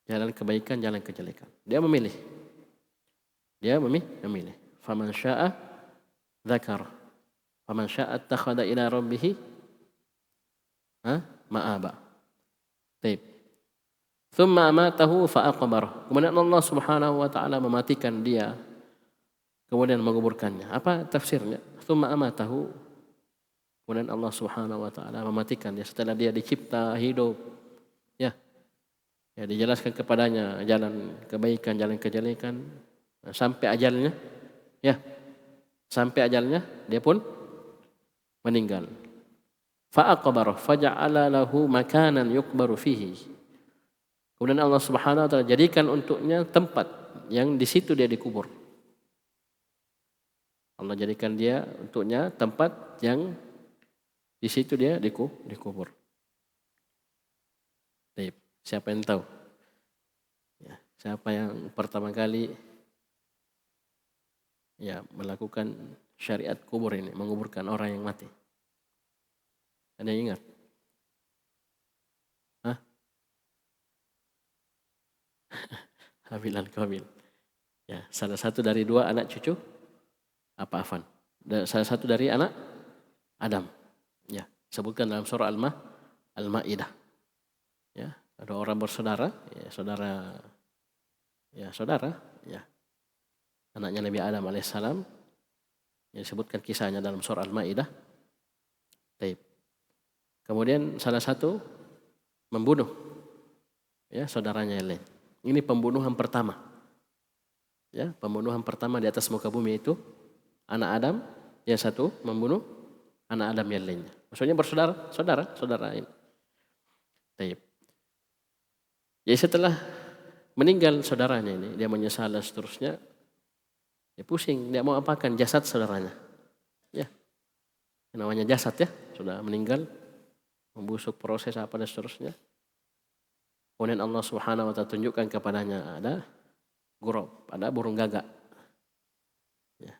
Jalan kebaikan, jalan kejelekan. Dia memilih. Dia memilih. Faman syaa dzakar. Faman syaa attakhadha ila rabbih ma'aba. Baik. Tsumma amatahu fa'aqbarah. Kemudian Allah Subhanahu wa taala mematikan dia, kemudian menguburkannya. Apa tafsirnya? Tsumma amatahu. Kemudian Allah Subhanahu wa taala mematikan dia setelah dia dicipta hidup. Ya. Ya, dijelaskan kepadanya jalan kebaikan, jalan kejelekan sampai ajalnya. Ya. Sampai ajalnya dia pun meninggal. Fa'aqbarah faja'ala lahu makanan yukbaru fihi. Kemudian Allah Subhanahu wa taala jadikan untuknya tempat yang di situ dia dikubur. Allah jadikan dia untuknya tempat yang di situ dia dikubur. Baik, siapa yang tahu? Ya, siapa yang pertama kali ya melakukan syariat kubur ini, menguburkan orang yang mati? Ada yang ingat? Hah? Habil dan Qabil. Ya, salah satu dari dua anak cucu apa Afan? Salah satu dari anak Adam. Ya, sebutkan dalam surah Al-Maidah. Ya, ada orang bersaudara, ya saudara, ya. Anaknya Nabi Adam alaihissalam. Yang disebutkan kisahnya dalam surah Al-Maidah. Baik. Kemudian salah satu membunuh ya saudaranya yang lain. Ini pembunuhan pertama. Ya, pembunuhan pertama di atas muka bumi itu anak Adam yang satu membunuh anak Adam yang lainnya. Maksudnya saudara ini. Baik. Jadi setelah meninggal saudaranya ini, dia menyesal dan seterusnya, dia pusing, dia mau apakan jasad saudaranya. Ya, namanya jasad ya, sudah meninggal, membusuk proses apa dan seterusnya. Kemudian Allah Subhanahu wa ta'ala tunjukkan kepadanya ada gurab, ada burung gagak. Ya.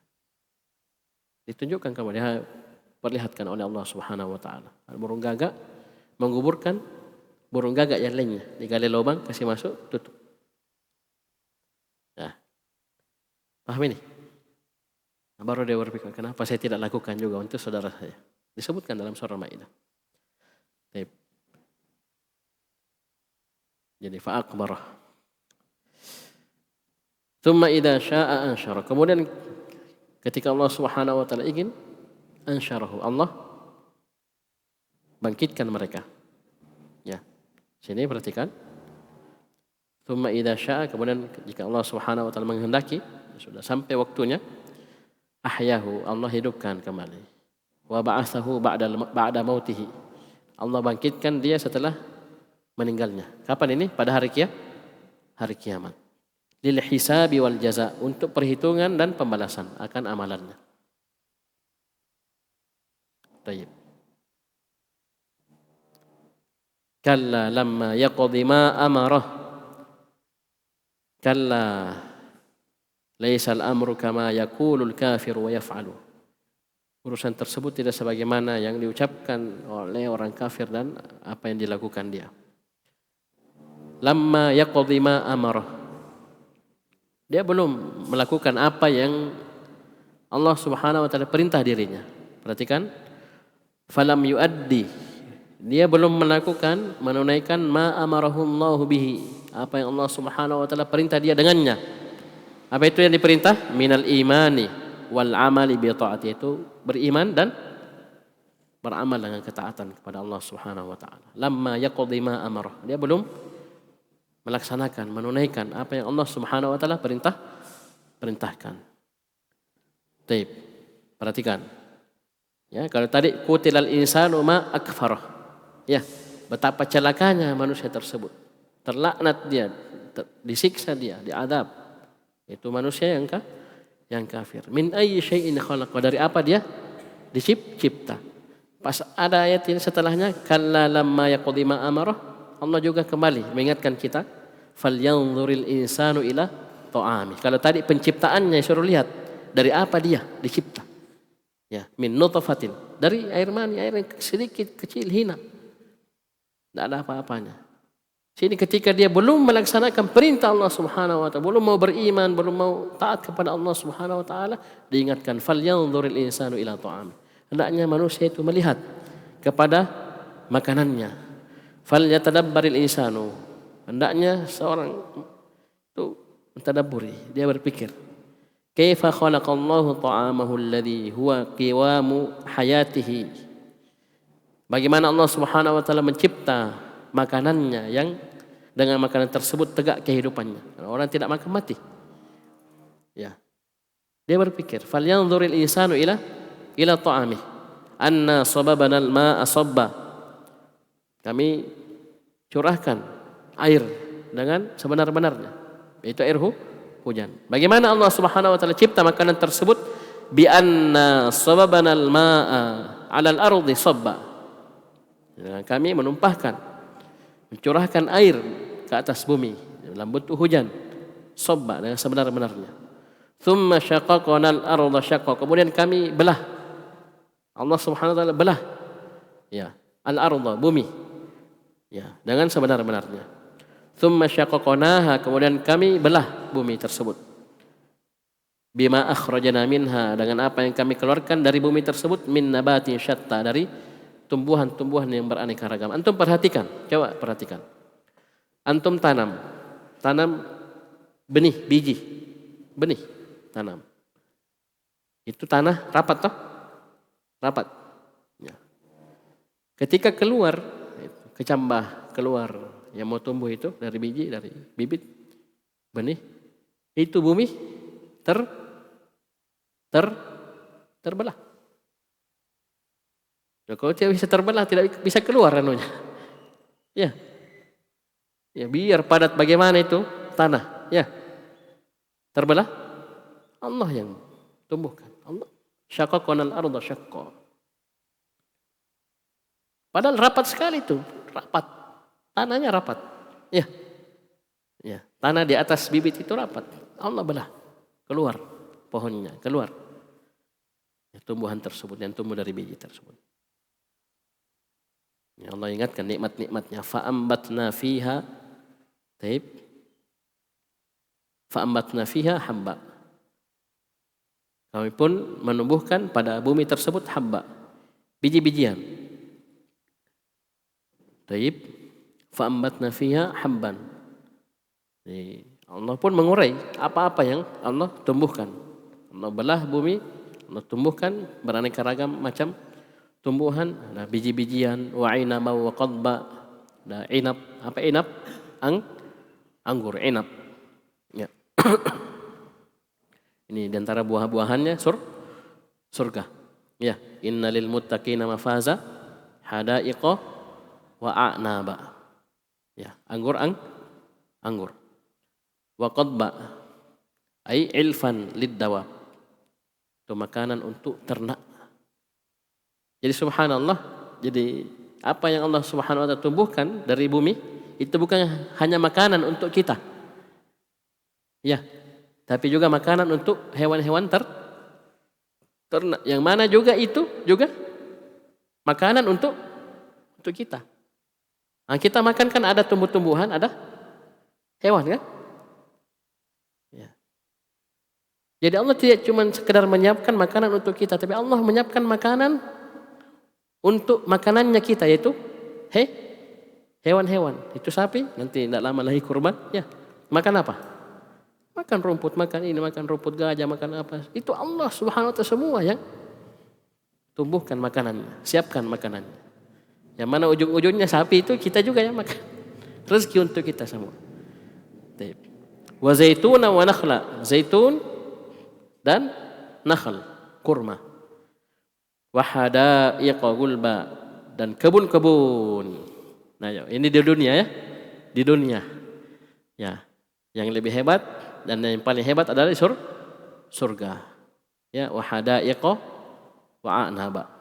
Ditunjukkan kepada dia, perlihatkan oleh Allah Subhanahu wa ta'ala. Burung gagak menguburkan burung gagak yang lainnya, digali lubang, kasih masuk, tutup. Nah, paham ini? Baru dia berpikir, kenapa saya tidak lakukan juga untuk saudara saya? Disebutkan dalam surah Maidah. Jadi fa'akbarah. Tsumma idza syaa'a ansyara. Kemudian ketika Allah Subhanahu wa taala ingin ansyarahu, Allah bangkitkan mereka. Ya. Sini perhatikan. Tsumma idza syaa'a, kemudian jika Allah Subhanahu wa taala menghendaki, sudah sampai waktunya, ahyahu, Allah hidupkan kembali. Wa ba'atsahu ba'da mautihi. Allah bangkitkan dia setelah meninggalnya. Kapan ini? Pada hari kiamat. Lil hisabi wal jaza, untuk perhitungan dan pembalasan akan amalannya. Baik. Kalla lamma yaqdi ma amarah. Kalla laisa al-amru kama yaqulul kafiru wa yaf'alu. Urusan tersebut tidak sebagaimana yang diucapkan oleh orang kafir dan apa yang dilakukan dia. Lamma yaqdi ma amarah. Dia belum melakukan apa yang Allah Subhanahu wa taala perintah dirinya. Perhatikan, falam yuaddi. Dia belum melakukan, menunaikan ma amarahullahu bihi, apa yang Allah Subhanahu wa taala perintah dia dengannya. Apa itu yang diperintah? Minal imani wal amali bi ta'ati, itu beriman dan beramal dengan ketaatan kepada Allah Subhanahu wa taala. Lamma yaqdi ma amarah. Dia belum melaksanakan, menunaikan apa yang Allah Subhanahu wa taala perintahkan. Baik. Perhatikan. Ya, kalau tadi qutilal insanu ma akfarah. Ya, betapa celakanya manusia tersebut. Terlaknat dia, disiksa dia, diadab. Itu manusia yang kafir. Min ayyi syai'in khalaqa, dari apa dia dicipta. Pas ada ayat ini setelahnya, kalla lamma yaqdi ma amarah, Allah juga kembali mengingatkan kita, falyanzuril insanu ila ta'ami. Kalau tadi penciptaannya suruh lihat dari apa dia dicipta. Ya, min nutfatin, dari air mani, air yang sedikit kecil hina. Tidak ada apa-apanya. Sini ketika dia belum melaksanakan perintah Allah Subhanahu wa taala, belum mau beriman, belum mau taat kepada Allah Subhanahu wa taala, diingatkan falyanzuril insanu ila ta'ami. Hendaknya manusia itu melihat kepada makanannya. Falyatadabbaril insanu, hendaknya seorang itu mentadabburi, dia berpikir, kaifa khalaqallahu ta'amahu alladhi huwa qiwamu hayatihi. Bagaimana Allah Subhanahu wa taala mencipta makanannya yang dengan makanan tersebut tegak kehidupannya. Kalau orang tidak makan mati. Ya. Dia berpikir, falyanzuril insanu ila ta'amih. Anna sababana al-ma'a sabba. Kami curahkan air dengan sebenar-benarnya, yaitu air hujan. Bagaimana Allah Subhanahu wa taala cipta makanan tersebut? Bi anna sababana al-ma'a 'ala al-ardi sabba. Kami mencurahkan air ke atas bumi dalam bentuk hujan, sabba, dengan sebenar-benarnya. Thumma syaqaqna al-arda syaqqa, kemudian kami belah. Allah Subhanahu wa taala belah, ya, al-arda, bumi, ya, dengan sebenar-benarnya. Tsumma syaqaqnaha, kemudian kami belah bumi tersebut. Bima akhrajna minha, dengan apa yang kami keluarkan dari bumi tersebut, min nabatin syatta, dari tumbuhan-tumbuhan yang beraneka ragam. Antum perhatikan, coba perhatikan. Antum tanam benih, biji, benih, tanam. Itu tanah rapat toh? Rapat. Ya. Ketika keluar kecambah, keluar yang mau tumbuh itu dari biji, dari bibit benih, itu bumi terbelah. Nah, kalau tidak bisa terbelah, tidak bisa keluar anunya. Ya, ya biar padat bagaimana itu tanah. Ya, terbelah. Allah yang tumbuhkan. Allah syaqqaqanal arda syaqqa. Padahal rapat sekali itu, rapat. Tanahnya rapat. Ya. Ya, tanah di atas bibit itu rapat. Allah belah. Keluar pohonnya, keluar. Ya, tumbuhan tersebut yang tumbuh dari biji tersebut. Ya, Allah ingatkan nikmat-nikmatnya. Fa'ambatna fiha taib. Fa'ambatna fiha habba. Kami pun menumbuhkan pada bumi tersebut habba. Biji-bijian. Taib. Fa'ambatna fiha habban. Allah pun mengurai apa-apa yang Allah tumbuhkan. Allah belah bumi, Allah tumbuhkan beraneka ragam macam tumbuhan, ada biji-bijian, wa inaba wa qadba, ada inab, apa inab? Anggur, inab. Ya. Ini di antara buah-buahannya surga. Ya, innalil muttaqina mafaza hadaiqa wa a'naba. Ya, anggur. Wa qadba ai ilfan lid-dawab. Itu makanan untuk ternak. Jadi subhanallah, jadi apa yang Allah Subhanahu wa taala tumbuhkan dari bumi itu bukan hanya makanan untuk kita. Ya, tapi juga makanan untuk hewan-hewan ternak. Yang mana juga itu juga makanan untuk kita. Nah, kita makan kan ada tumbuh-tumbuhan, ada hewan kan? Jadi Allah tidak cuma sekedar menyiapkan makanan untuk kita, tapi Allah menyiapkan makanan untuk makanannya kita, yaitu hewan-hewan. Itu sapi, nanti tidak lama lagi kurban, ya. Makan apa? Makan rumput, makan ini, makan rumput gajah, makan apa. Itu Allah Subhanahu wa taala semua yang tumbuhkan makanannya, siapkan makanannya. Yang mana ujung-ujungnya sapi itu kita juga yang makan. Rezeki untuk kita semua. Wa zaituna wa nakhla. Zaitun dan nakhl, kurma. Wahadaiqa gulba, dan kebun-kebun. Nah, ini di dunia ya. Di dunia. Ya. Yang lebih hebat dan yang paling hebat adalah di surga. Ya, wahadaiqa wa a'naba.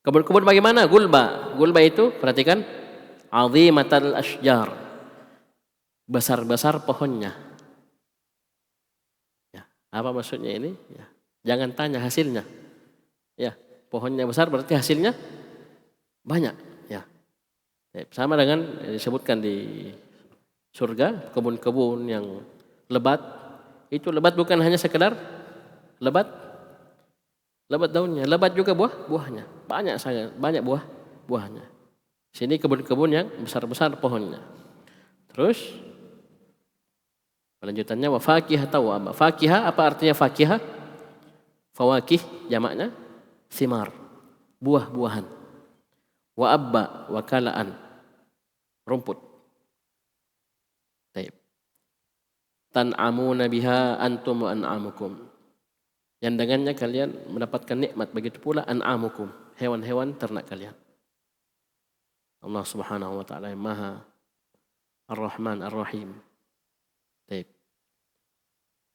Kebun-kebun bagaimana? Gulba. Gulba itu perhatikan, azimatal asjar. Besar-besar pohonnya. Apa maksudnya ini? Ya. Jangan tanya hasilnya. Ya, pohonnya besar berarti hasilnya banyak. Ya. Sama dengan disebutkan di surga, kebun-kebun yang lebat. Itu lebat bukan hanya sekedar lebat daunnya, lebat juga buahnya. Banyak buahnya. Sini kebun-kebun yang besar-besar pohonnya. Terus lanjutannya wa fakihah tahu apa? Fakihah apa artinya fakihah? Fawakih jamaknya thimar, buah-buahan. Wa abba wa kalaan, rumput. Baik. Tan'amuna biha antum wa an'amukum. Yang dengannya kalian mendapatkan nikmat, begitu pula an'amukum, hewan-hewan ternak kalian. Allah Subhanahu wa taala yang Maha Ar-Rahman Ar-Rahim. Baik.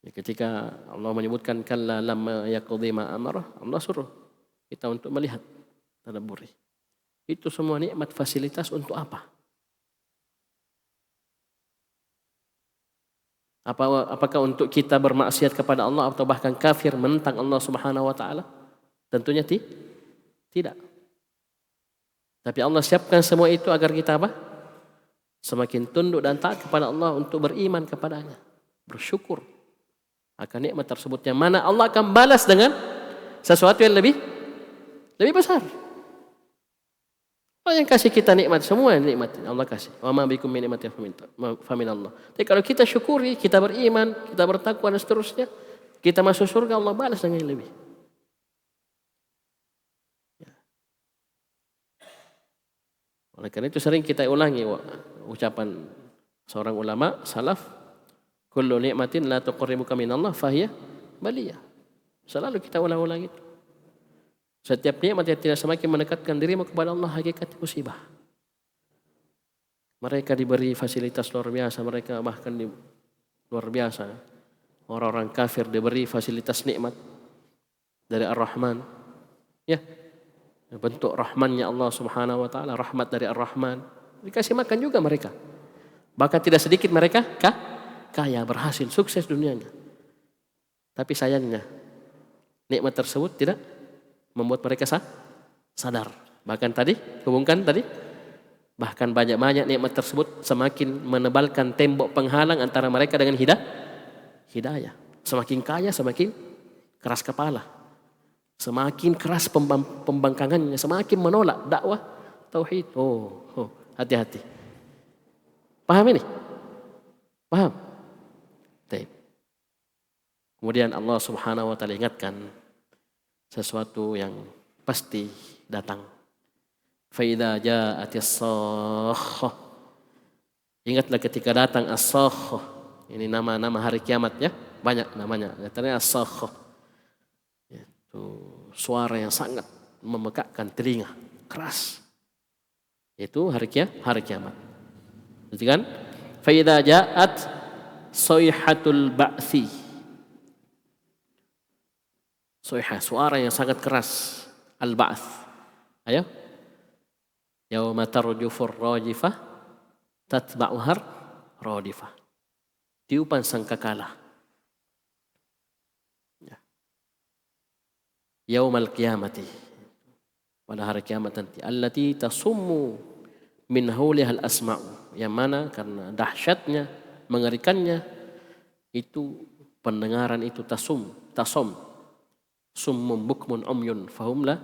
Ya, ketika Allah menyebutkan kalla lamma yaqdi ma amara, Allah suruh kita untuk melihat, tadabburi. Itu semua nikmat fasilitas untuk apa? Apakah untuk kita bermaksiat kepada Allah atau bahkan kafir menentang Allah Subhanahu wa taala? Tentunya tidak. Tapi Allah siapkan semua itu agar kita apa? Semakin tunduk dan taat kepada Allah untuk beriman kepadanya, bersyukur akan nikmat tersebut yang mana Allah akan balas dengan sesuatu yang lebih besar. Allah yang kasih kita nikmat, semua nikmat Allah kasih. Wa ma bikum min nikmatin famin Allah. Tapi kalau kita syukuri, kita beriman, kita bertakwa dan seterusnya, kita masuk surga, Allah balas dengan yang lebih. Oleh karena itu sering kita ulangi ucapan seorang ulama salaf, kullu ni'matin la tuqarribuka minallah fahiya baliyah. Selalu kita ulang-ulang itu. Setiap nikmat yang tidak semakin mendekatkan dirimu kepada Allah, hakikat musibah. Mereka diberi fasilitas luar biasa, mereka bahkan luar biasa. Orang-orang kafir diberi fasilitas nikmat dari Ar-Rahman. Ya, bentuk rahmannya Allah Subhanahu wa taala, rahmat dari Ar-Rahman. Dikasih makan juga mereka. Bahkan tidak sedikit mereka kaya, berhasil, sukses dunianya. Tapi sayangnya nikmat tersebut tidak membuat mereka sadar. Bahkan tadi, hubungkan tadi, bahkan banyak-banyak nikmat tersebut semakin menebalkan tembok penghalang antara mereka dengan hidayah. Semakin kaya, semakin keras kepala. Semakin keras pembangkangannya, semakin menolak dakwah tauhid. Hati-hati. Paham ini? Paham? Baik. Kemudian Allah Subhanahu wa taala ingatkan sesuatu yang pasti datang. Fa idza ja'atis sakhah. Ingatlah ketika datang as-sakhah. Ini nama-nama hari kiamat ya, banyak namanya. Antaranya as-sakhah. Itu suara yang sangat memekakkan telinga, keras. Itu hari kiamat. Berarti kan? Fa idza ja'at sayhatul ba'tsi. Suara yang sangat keras, al-ba'ts. Ayo. Yauma tarjufur rajifah tatba'uhar radifah. Tiupan sangkakala. Ya. Yaumal qiyamati. Pada hari kiamat nanti. Allati tasummu min haulihal asma'u. Yang mana karena dahsyatnya, mengerikannya, itu pendengaran itu tasom. Summum bukmun umyun fahum la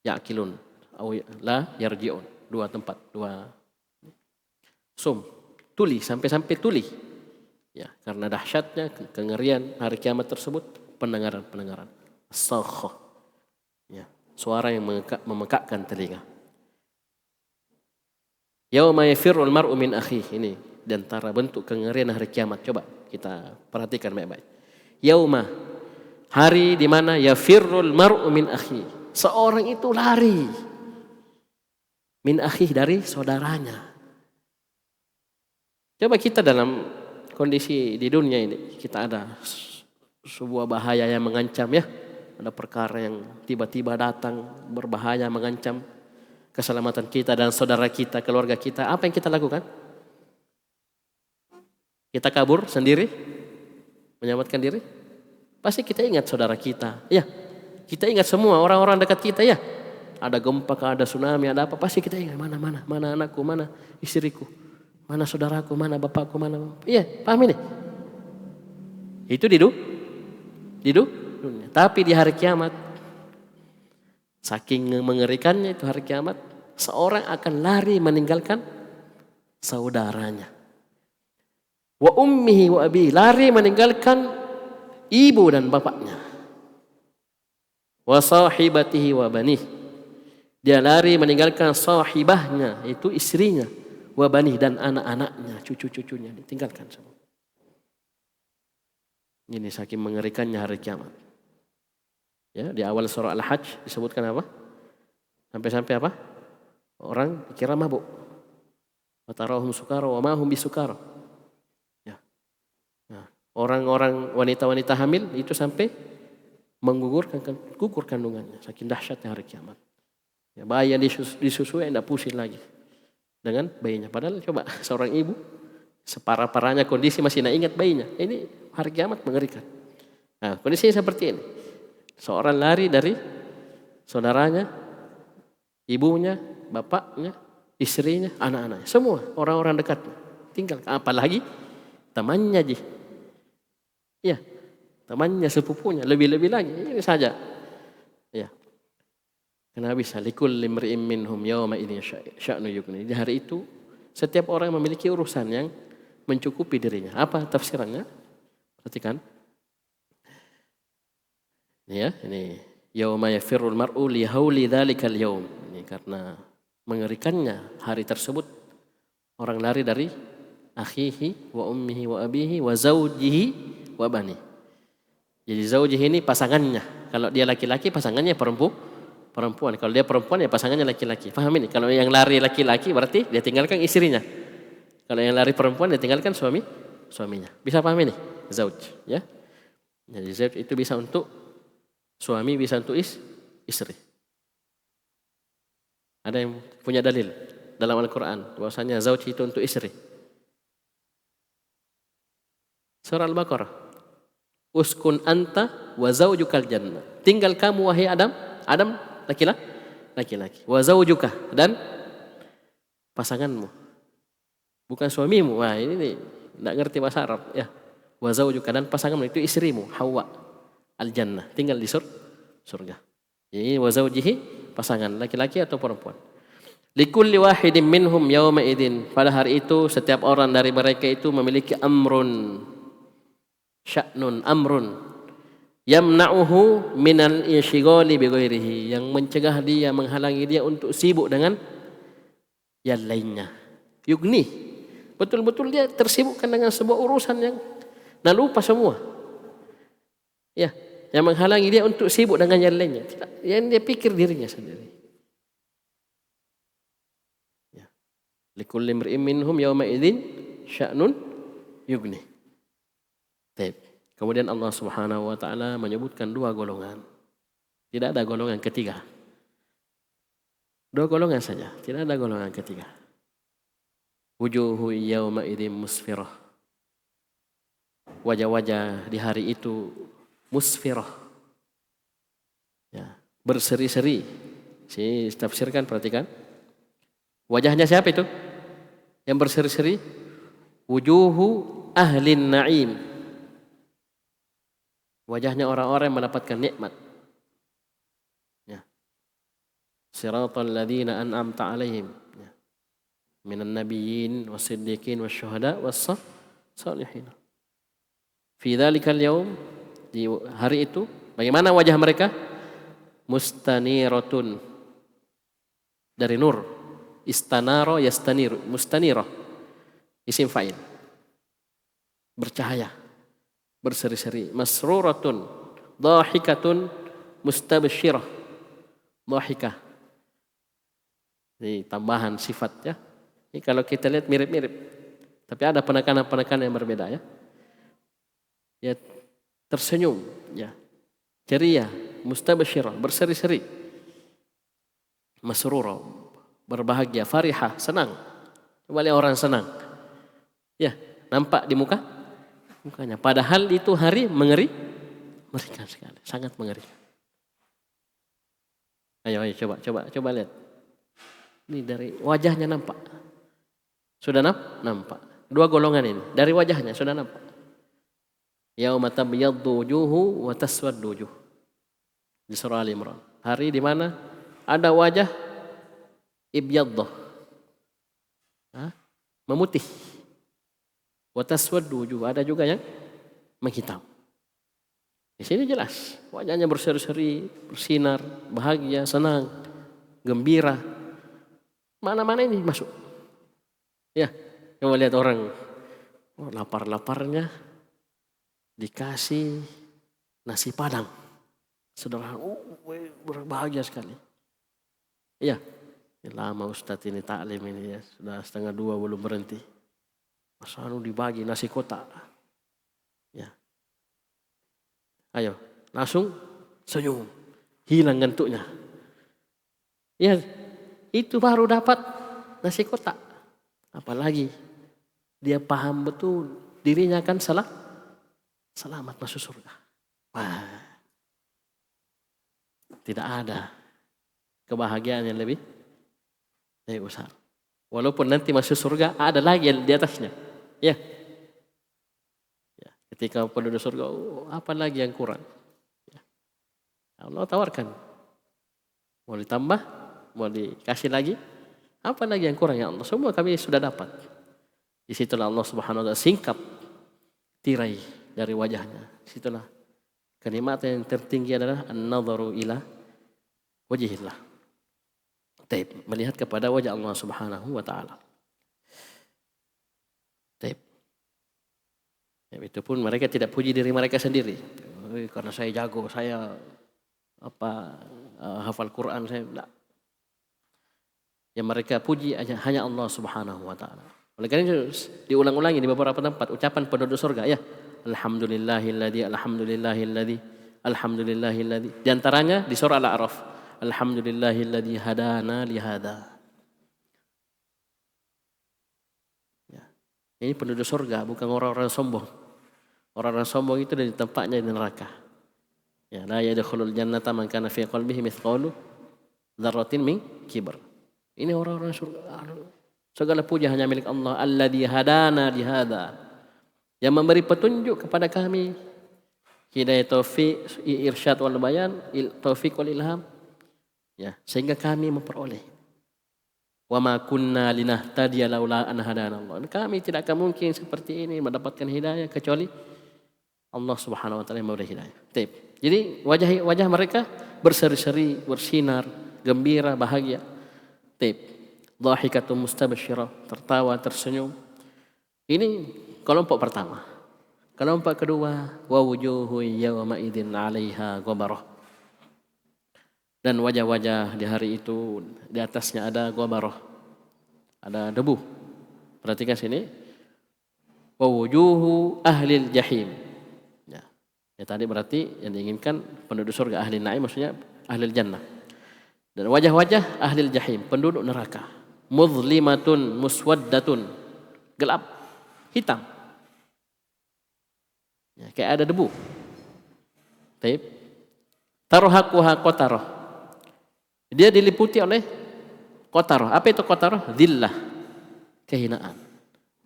ya'kilun aw la yarji'un. Dua tempat, dua tuli sampai tuli. Ya, karena dahsyatnya kengerian hari kiamat tersebut, pendengaran. As-sakhah. Ya, suara yang memekakkan telinga. Yauma yafirrul mar'u min akhihi. Ini di antara bentuk kengerian hari kiamat. Coba kita perhatikan baik-baik. Yauma, hari di mana yafirrul mar'u min akhi. Seorang itu lari min akhi, dari saudaranya. Coba kita dalam kondisi di dunia ini, kita ada sebuah bahaya yang mengancam ya. Ada perkara yang tiba-tiba datang berbahaya, mengancam keselamatan kita dan saudara kita, keluarga kita. Apa yang kita lakukan? Kita kabur sendiri, menyelamatkan diri? Pasti kita ingat saudara kita, ya. Kita ingat semua orang-orang dekat kita, ya. Ada gempa, ada tsunami, ada apa, pasti kita ingat mana anakku, mana istriku, mana saudaraku, mana bapakku, mana. Iya, paham ini? Itu di dunia. Tapi di hari kiamat, saking mengerikannya itu hari kiamat, seorang akan lari meninggalkan saudaranya. Wa ummihi wa abihi, lari meninggalkan ibu dan bapaknya. Wa sahibatihi wa banih, dia lari meninggalkan sahibahnya, itu istrinya, wa banih, dan anak-anaknya, cucu-cucunya ditinggalkan semua. Ini saking mengerikannya hari kiamat. Ya, di awal surah Al-Hajj disebutkan apa? Sampai apa? Orang kira mabuk. Wa tarahum sukara wa ma hum bisukara. Orang-orang wanita-wanita hamil itu sampai gugur kandungannya, saking dahsyatnya hari kiamat. Ya, bayi yang disusui tidak pusing lagi dengan bayinya. Padahal coba seorang ibu separah-parahnya kondisi masih tidak ingat bayinya. Ini hari kiamat mengerikan. Nah, kondisinya seperti ini. Seorang lari dari saudaranya, ibunya, bapaknya, istrinya, anak-anaknya, semua orang-orang dekatnya. Tinggal apalagi temannya ji. Ya, temannya, sepupunya, lebih-lebih lagi. Ini saja. Ya. Karena bisa likul limri'im minhum yawma ini sya'nu yughni. Di hari itu setiap orang memiliki urusan yang mencukupi dirinya. Apa tafsirannya? Perhatikan. Ya, ini yauma yafirrul mar'u li hauli dzalikal yaum. Ini karena mengerikannya hari tersebut, orang lari dari akhihi wa ummihi wa abihi wa zawjihi wa bani. Jadi zaujih ini pasangannya. Kalau dia laki-laki pasangannya perempuan. Kalau dia perempuan ya pasangannya laki-laki. Paham ini? Kalau yang lari laki-laki berarti dia tinggalkan istrinya. Kalau yang lari perempuan dia tinggalkan suaminya. Bisa paham ini? Zauj, ya. Jadi zauj itu bisa untuk suami, bisa untuk istri. Ada yang punya dalil dalam Al-Quran bahwasanya zauj itu untuk istri. Surah Al-Baqarah. Uskun anta wa zaujukal jannah. Tinggal kamu wahai Adam. Adam laki-laki. Wa zaujuka, dan pasanganmu. Bukan suamimu. Wah, ini nih enggak ngerti bahasa Arab ya. Wa zaujuka, dan pasanganmu itu istrimu, Hawa. Al-jannah, tinggal di surga. Jadi wa zaujihi, pasangan laki-laki atau perempuan. Likulli wahidin minhum yawma idin. Pada hari itu setiap orang dari mereka itu memiliki amrun. Sya'nun, amrun. Yamna'uhu minal insyighali bi ghairihi, yang mencegah dia, menghalangi dia untuk sibuk dengan yang lainnya. Yugni, betul-betul dia tersibukkan dengan sebuah urusan yang lupa semua. Ya, yang menghalangi dia untuk sibuk dengan yang lainnya. Tidak, yang dia pikir dirinya sendiri. Ya. Likulli imri'in minhum yawma idzin sya'nun yugni. Kemudian Allah Subhanahu wa taala menyebutkan dua golongan. Tidak ada golongan ketiga. Dua golongan saja, tidak ada golongan ketiga. Wujuhu yawma idzin musfirah. Wajah-wajah di hari itu musfirah. Ya, berseri-seri. Sini tafsirkan, perhatikan. Wajahnya siapa itu? Yang berseri-seri? Wujuhu ahlin na'im. Wajahnya orang-orang yang mendapatkan nikmat. Ya. Siratal ladzina an'amta 'alaihim. Ya. Minan nabiyyin was-siddiqin wasyuhada was-shalihin. Fi dzalikal yaum, di hari itu, bagaimana wajah mereka? Mustaniratun, dari nur. Istanara yastaniru, mustanirah. Isim fa'il. Bercahaya, berseri-seri. Masruratun, dhahikatun, mustabsyirah. Dhahikah. Ini tambahan sifat ya. Ini kalau kita lihat mirip-mirip. Tapi ada penekanan-penekanan yang berbeda ya. Ya, tersenyum ya. Ceria, mustabsyirah, berseri-seri. Masrurah, berbahagia, farihah, senang. Coba lihat orang senang. Ya, nampak di mukanya. Padahal itu hari mengerikan sekali, sangat mengerikan. Ayo coba lihat. Ini dari wajahnya nampak. Sudah nampak. Dua golongan ini dari wajahnya sudah nampak. Yauma tabyaddu wujuhu wa taswaddu wujuh. Di surah Al-Imran. Hari di mana ada wajah ibyaddah. Memutih. Wa taswaddu wujuh, ada juga yang menghitam. Di sini jelas wajahnya berseri-seri, bersinar, bahagia, senang, gembira. Mana-mana ini masuk. Ya, coba lihat orang lapar-laparnya dikasih nasi padang. Sederhana, berbahagia sekali. Iya, lama Ustadz ini taklim ini ya, sudah 1:30 belum berhenti. Masa dibagi nasi kotak. Ya. Ayo, langsung senyum, hilang ngantuknya. Ya, itu baru dapat nasi kotak. Apalagi dia paham betul dirinya akan selamat masuk surga. Wah. Tidak ada kebahagiaan yang lebih besar. Walaupun nanti masuk surga ada lagi di atasnya. Ya. Ketika penduduk surga, apa lagi yang kurang? Ya. Allah tawarkan. Mau ditambah, mau dikasih lagi, apa lagi yang kurang ya Allah? Semua kami sudah dapat. Di situlah Allah Subhanahu wa taala singkap tirai dari wajahnya. Situlah kenikmatan yang tertinggi adalah an-nadharu ila wajhillah. Taib, melihat kepada wajah Allah Subhanahu wa taala. Taib. Ya, itu pun mereka tidak puji diri mereka sendiri. Karena saya jago, saya hafal Quran saya enggak. Yang mereka puji hanya Allah Subhanahu wa taala. Oleh karena itu diulang-ulangi di beberapa tempat ucapan penduduk surga ya. Alhamdulillahilladzi alhamdulillahilladzi. Di antaranya di surah Al-A'raf. Alhamdulillahilladzi hadana li hada. Ya. Ini penduduk surga bukan orang-orang sombong. Orang-orang sombong itu dari tempatnya di neraka. Ya, la yadkhulul jannata man kana fi qalbihi mithqalu dzarratin min kibr. Ini orang-orang surga. Segala puja hanya milik Allah. Alladzi hadana li hada. Yang memberi petunjuk kepada kami. Hidayah taufik, irsyad wal bayan, taufik wal ilham. Ya, sehingga kami memperoleh. Wa ma kunna linahtadiya laula an hadana Allah. Kami tidak akan mungkin seperti ini mendapatkan hidayah kecuali Allah Subhanahu wa taala yang memberi hidayah. Jadi wajah mereka berseri-seri, bersinar, gembira, bahagia. Dhahikatun mustabsyirah, tertawa, tersenyum. Ini kelompok pertama. Kelompok kedua, wa wujuhu yawma idzin 'alaiha ghabarah. Dan wajah-wajah di hari itu di atasnya ada ghabarah. Ada debu. Perhatikan sini. Wa wujuhu ahlil jahim. Ya tadi berarti yang diinginkan penduduk surga ahli naim maksudnya ahlil jannah. Dan wajah-wajah ahlil jahim, penduduk neraka. Muzlimatun muswaddatun, gelap, hitam. Ya, kayak ada debu. Tarhaquha qatarah. Dia diliputi oleh qatarah. Apa itu qatarah? Dhillah, kehinaan.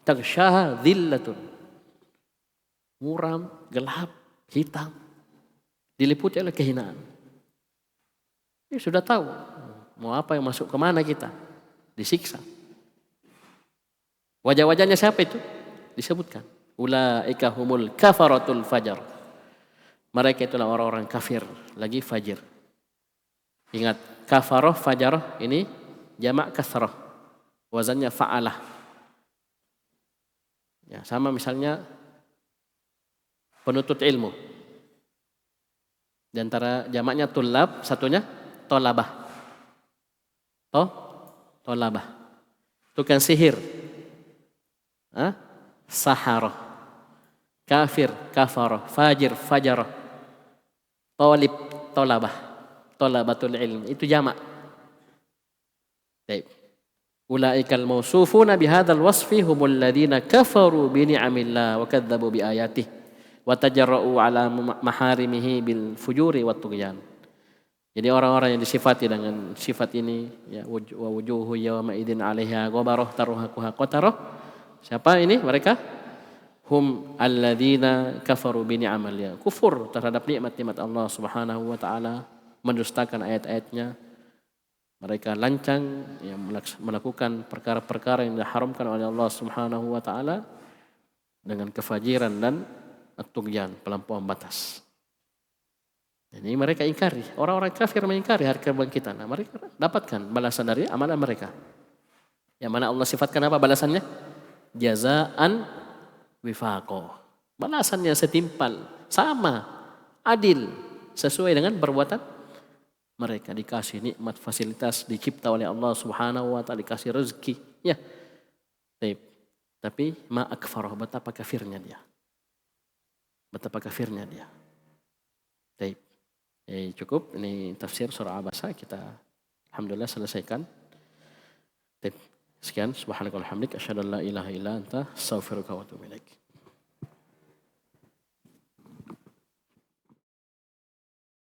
Taghshaha dhillatun. Muram, gelap, hitam. Diliputi oleh kehinaan. Ini sudah tahu mau apa yang masuk kemana kita, disiksa. Wajah-wajahnya siapa itu? Disebutkan. Ulaika humul kafaratul fajar. Mereka itulah orang-orang kafir lagi fajir. Ingat kafaroh fajaroh ini jamak kasroh, wazannya fa'alah. Ya, sama misalnya penuntut ilmu. Di antara jamaknya tulab, satunya tolabah. Tolabah. Tukang sihir. Saharah. Kafir, kafarah. Fajir, fajarah. Tolib, tolabah. Tolabatul ilm. Itu jamak. Baik. Ulaikal mausufuna bihadzal wasfi humul ladina kafaru bi ni'amillah wa kadzdzabu bi ayatihi wa tajarra'u ala maharimihi bil fujuri wat tughyan. Jadi orang-orang yang disifati dengan sifat ini ya wa wujuhu yawma idzin 'alaiha ghabarah tarhaquha qatarah. Siapa ini mereka? Hum alladzina kafaru bi ni'amillah. Kufur terhadap nikmat-nikmat Allah Subhanahu wa taala, mendustakan ayat-ayatnya. Mereka lancang yang melakukan perkara-perkara yang diharamkan oleh Allah Subhanahu wa taala dengan kefajiran dan at-tughyan, pelampauan batas. Ini mereka ingkari, orang-orang kafir mengingkari hari kebangkitan. Nah, mereka dapatkan balasan dari amalan mereka. Yang mana Allah sifatkan apa balasannya? Jazaan wifaqo. Balasannya setimpal, sama, adil, sesuai dengan perbuatan mereka. Dikasih nikmat, fasilitas, dicipta oleh Allah Subhanahu wa taala, dikasih rezeki. Ya. Tapi ma akfarah, betapa kafirnya dia. Betapa kafirnya dia. Cukup ini tafsir surah Abasa kita alhamdulillah selesaikan. Sekian subhanakallahumma hamdik asyhadu an la ilaha illa anta astaghfiruka wa atubu ilaik.